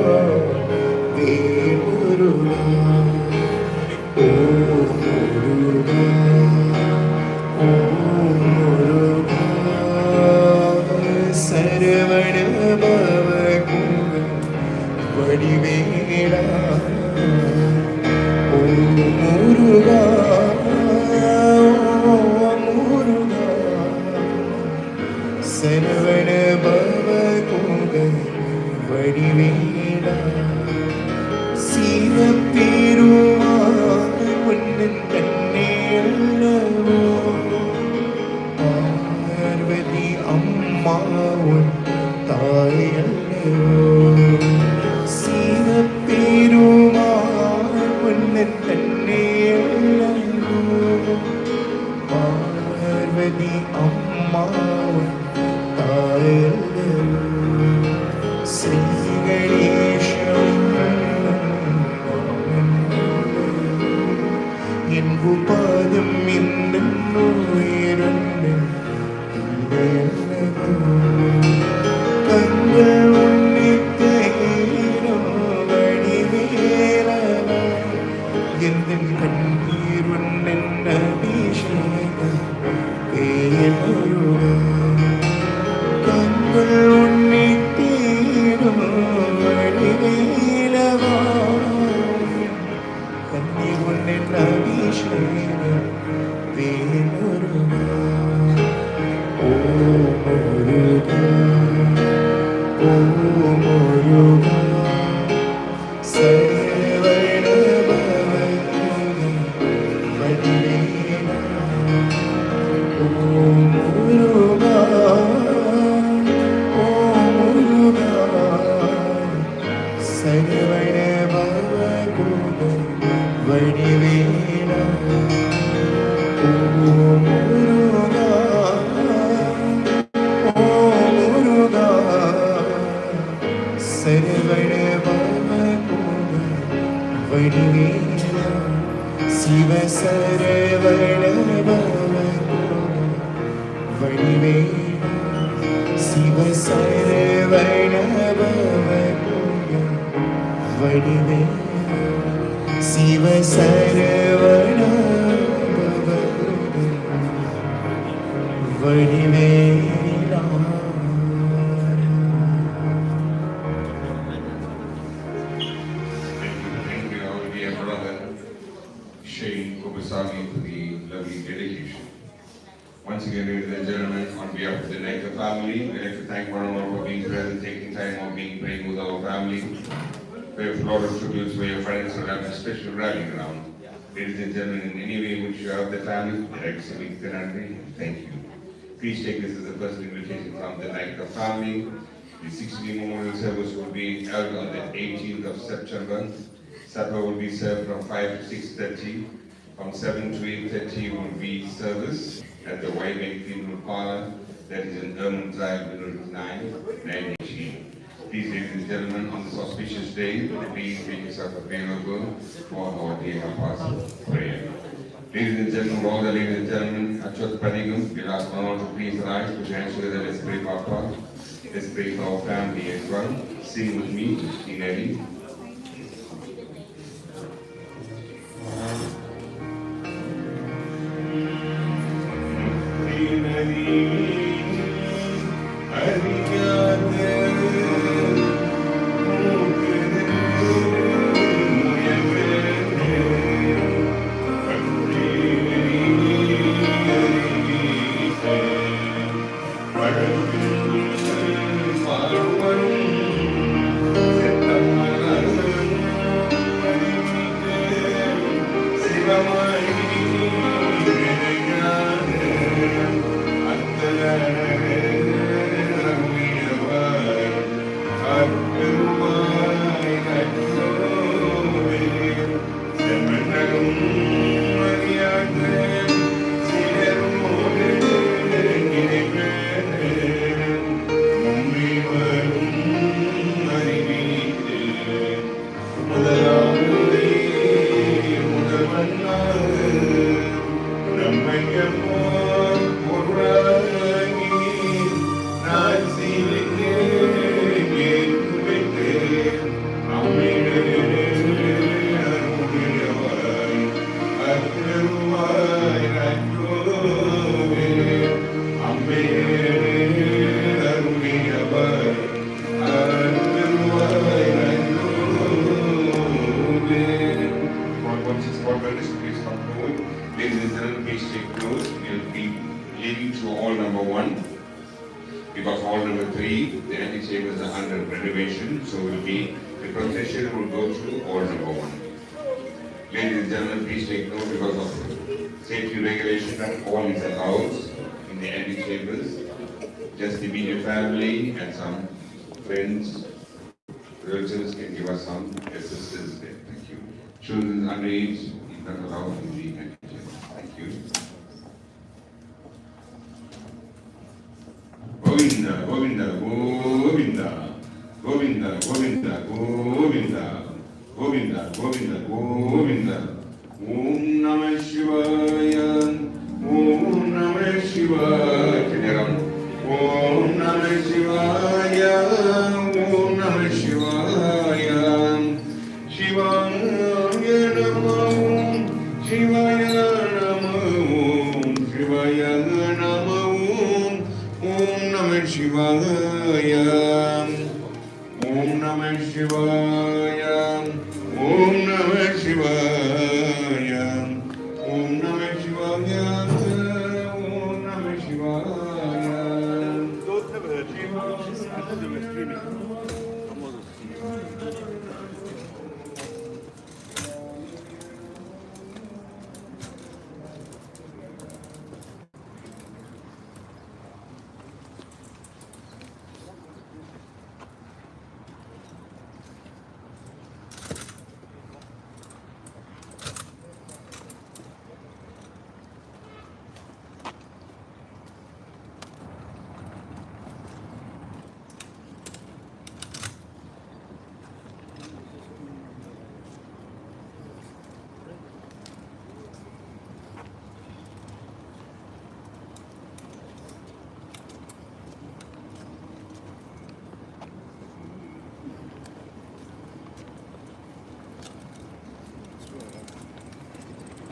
வேமுருகா ஓ முருகா ஓ முருகா சரவண பவ குக வடிவேலா ஓ முருகா ஓ முருகா சரவண பவ குக வடிவேலா சீவப்பெருமாள் உன்னன் கண்ணே அல்லவோ பார்வதி அம்மா உன் தாய் அல்லவோ சீவப்பெருமாள் உன்னன் கண்ணே அல்லவோ பார்வதி அம்மா உன் தாய் அல்லவோ ஸ்ரீ கணேசம் என் உபாதம் இந்த நோயிரண்டு கண்கள் உன்னை தேரும் வடிவேலா எந்த கண்ணீர் உன்னன் அபிஷேக வேலுருகா கண்கள் உன்னை தேரும் வடிவேலவா கண்ணீர் உன்னன் அபிஷேக வேலுருகா ஓ முருகா ஓ முருகா சரவண பவ வடிவேலா ஓ முருகா ஓ முருகா சரவண பவ வடிவேலா ஓ முருகா ஓ முருகா சரவண பவ வடிவேலா சிவ சரவண பவ வடிவேலா சிவ சரவண பவ வடிவேலா சிவ சரவண பவ வடிவேலா Thank you, our dear brother Shane Kubasagi, for the lovely dedication. Once again, ladies and gentlemen, on behalf of the Naicker family, we'd like to thank one and all for being present, taking time of being praying with our family. We have floral tributes where your financial have a special rallying ground. Ladies and gentlemen, in any way which you have the family, direct civic penalty, thank you. Please take this as a personal invitation from the Naicker family. The 60th memorial service will be held on the 18th of September. Supper will be served from 5 to 6:30. From 7 to 8:30 will be service at the White Bank Funeral Parlor. That is in Ermine Drive, Middle 918. Please, ladies and gentlemen, on this auspicious day, please make yourself available for our day of prayer. Ladies and gentlemen, all the ladies and gentlemen, Achot Panigam, we'll ask one all to please rise, put your hands together, let's pray for our part. Let's pray for our family as well. Sing with me, Inari. Thank you. leading to hall number 1. Because hall number 3, the antechambers are under renovation, so the procession will go to hall number 1. Ladies and gentlemen, please take note because of safety regulation that all is allowed in the antechambers. Just the immediate family and some friends, relatives can give us some assistance there. Thank you. Children underage is not allowed in the antechamber. Thank you. Govinda, Govinda, Govinda, Govinda, Govinda, Govinda, Govinda, Govinda, Govinda. Om Namah Shivaya, Om Namah Shivaya. Om Namah Shivaya, Om Namah Shivaya. Shivaya Namah, Shivaya Namah, Shivaya Namah. Om Namah Shivaya, Om Namah Shivaya, Om Namah Shivaya, Om Namah Shivaya, Om Namah Shivaya. Those never heard me. I thought they were screaming.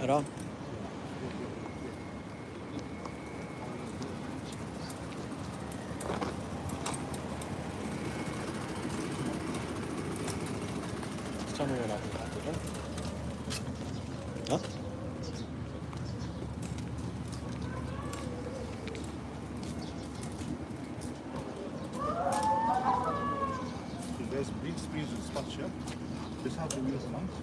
Around. Tell me what happened. Huh? There's big screens with spots here. This is how to use the mics.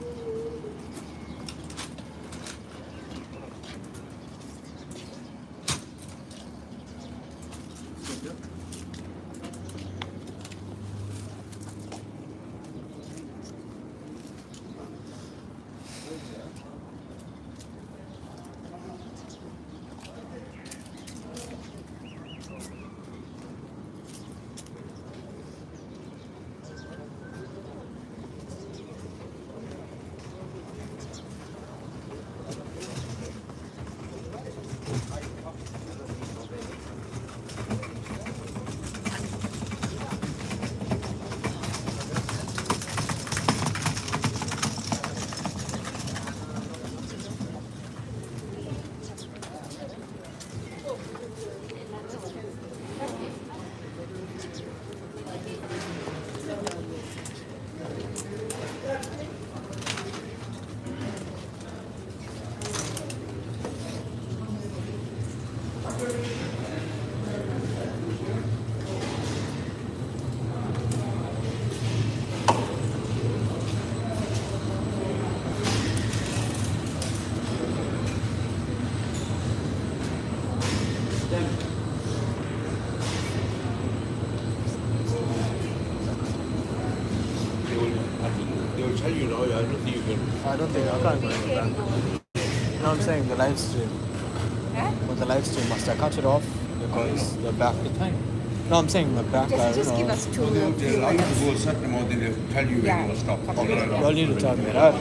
I don't think I can't go into that. You know what I'm saying? The live stream. With the live stream, must I cut it off because the back? No, I'm saying the back. Just give us two minutes. They'll allow you to go a certain amount, then they'll tell you when to stop. You all need to tell me, right?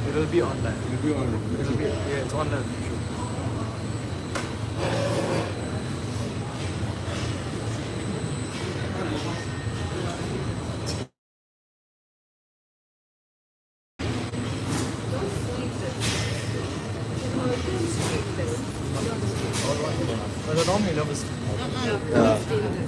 It will be online. It'll be on. Yeah, it's online. I don't normally never.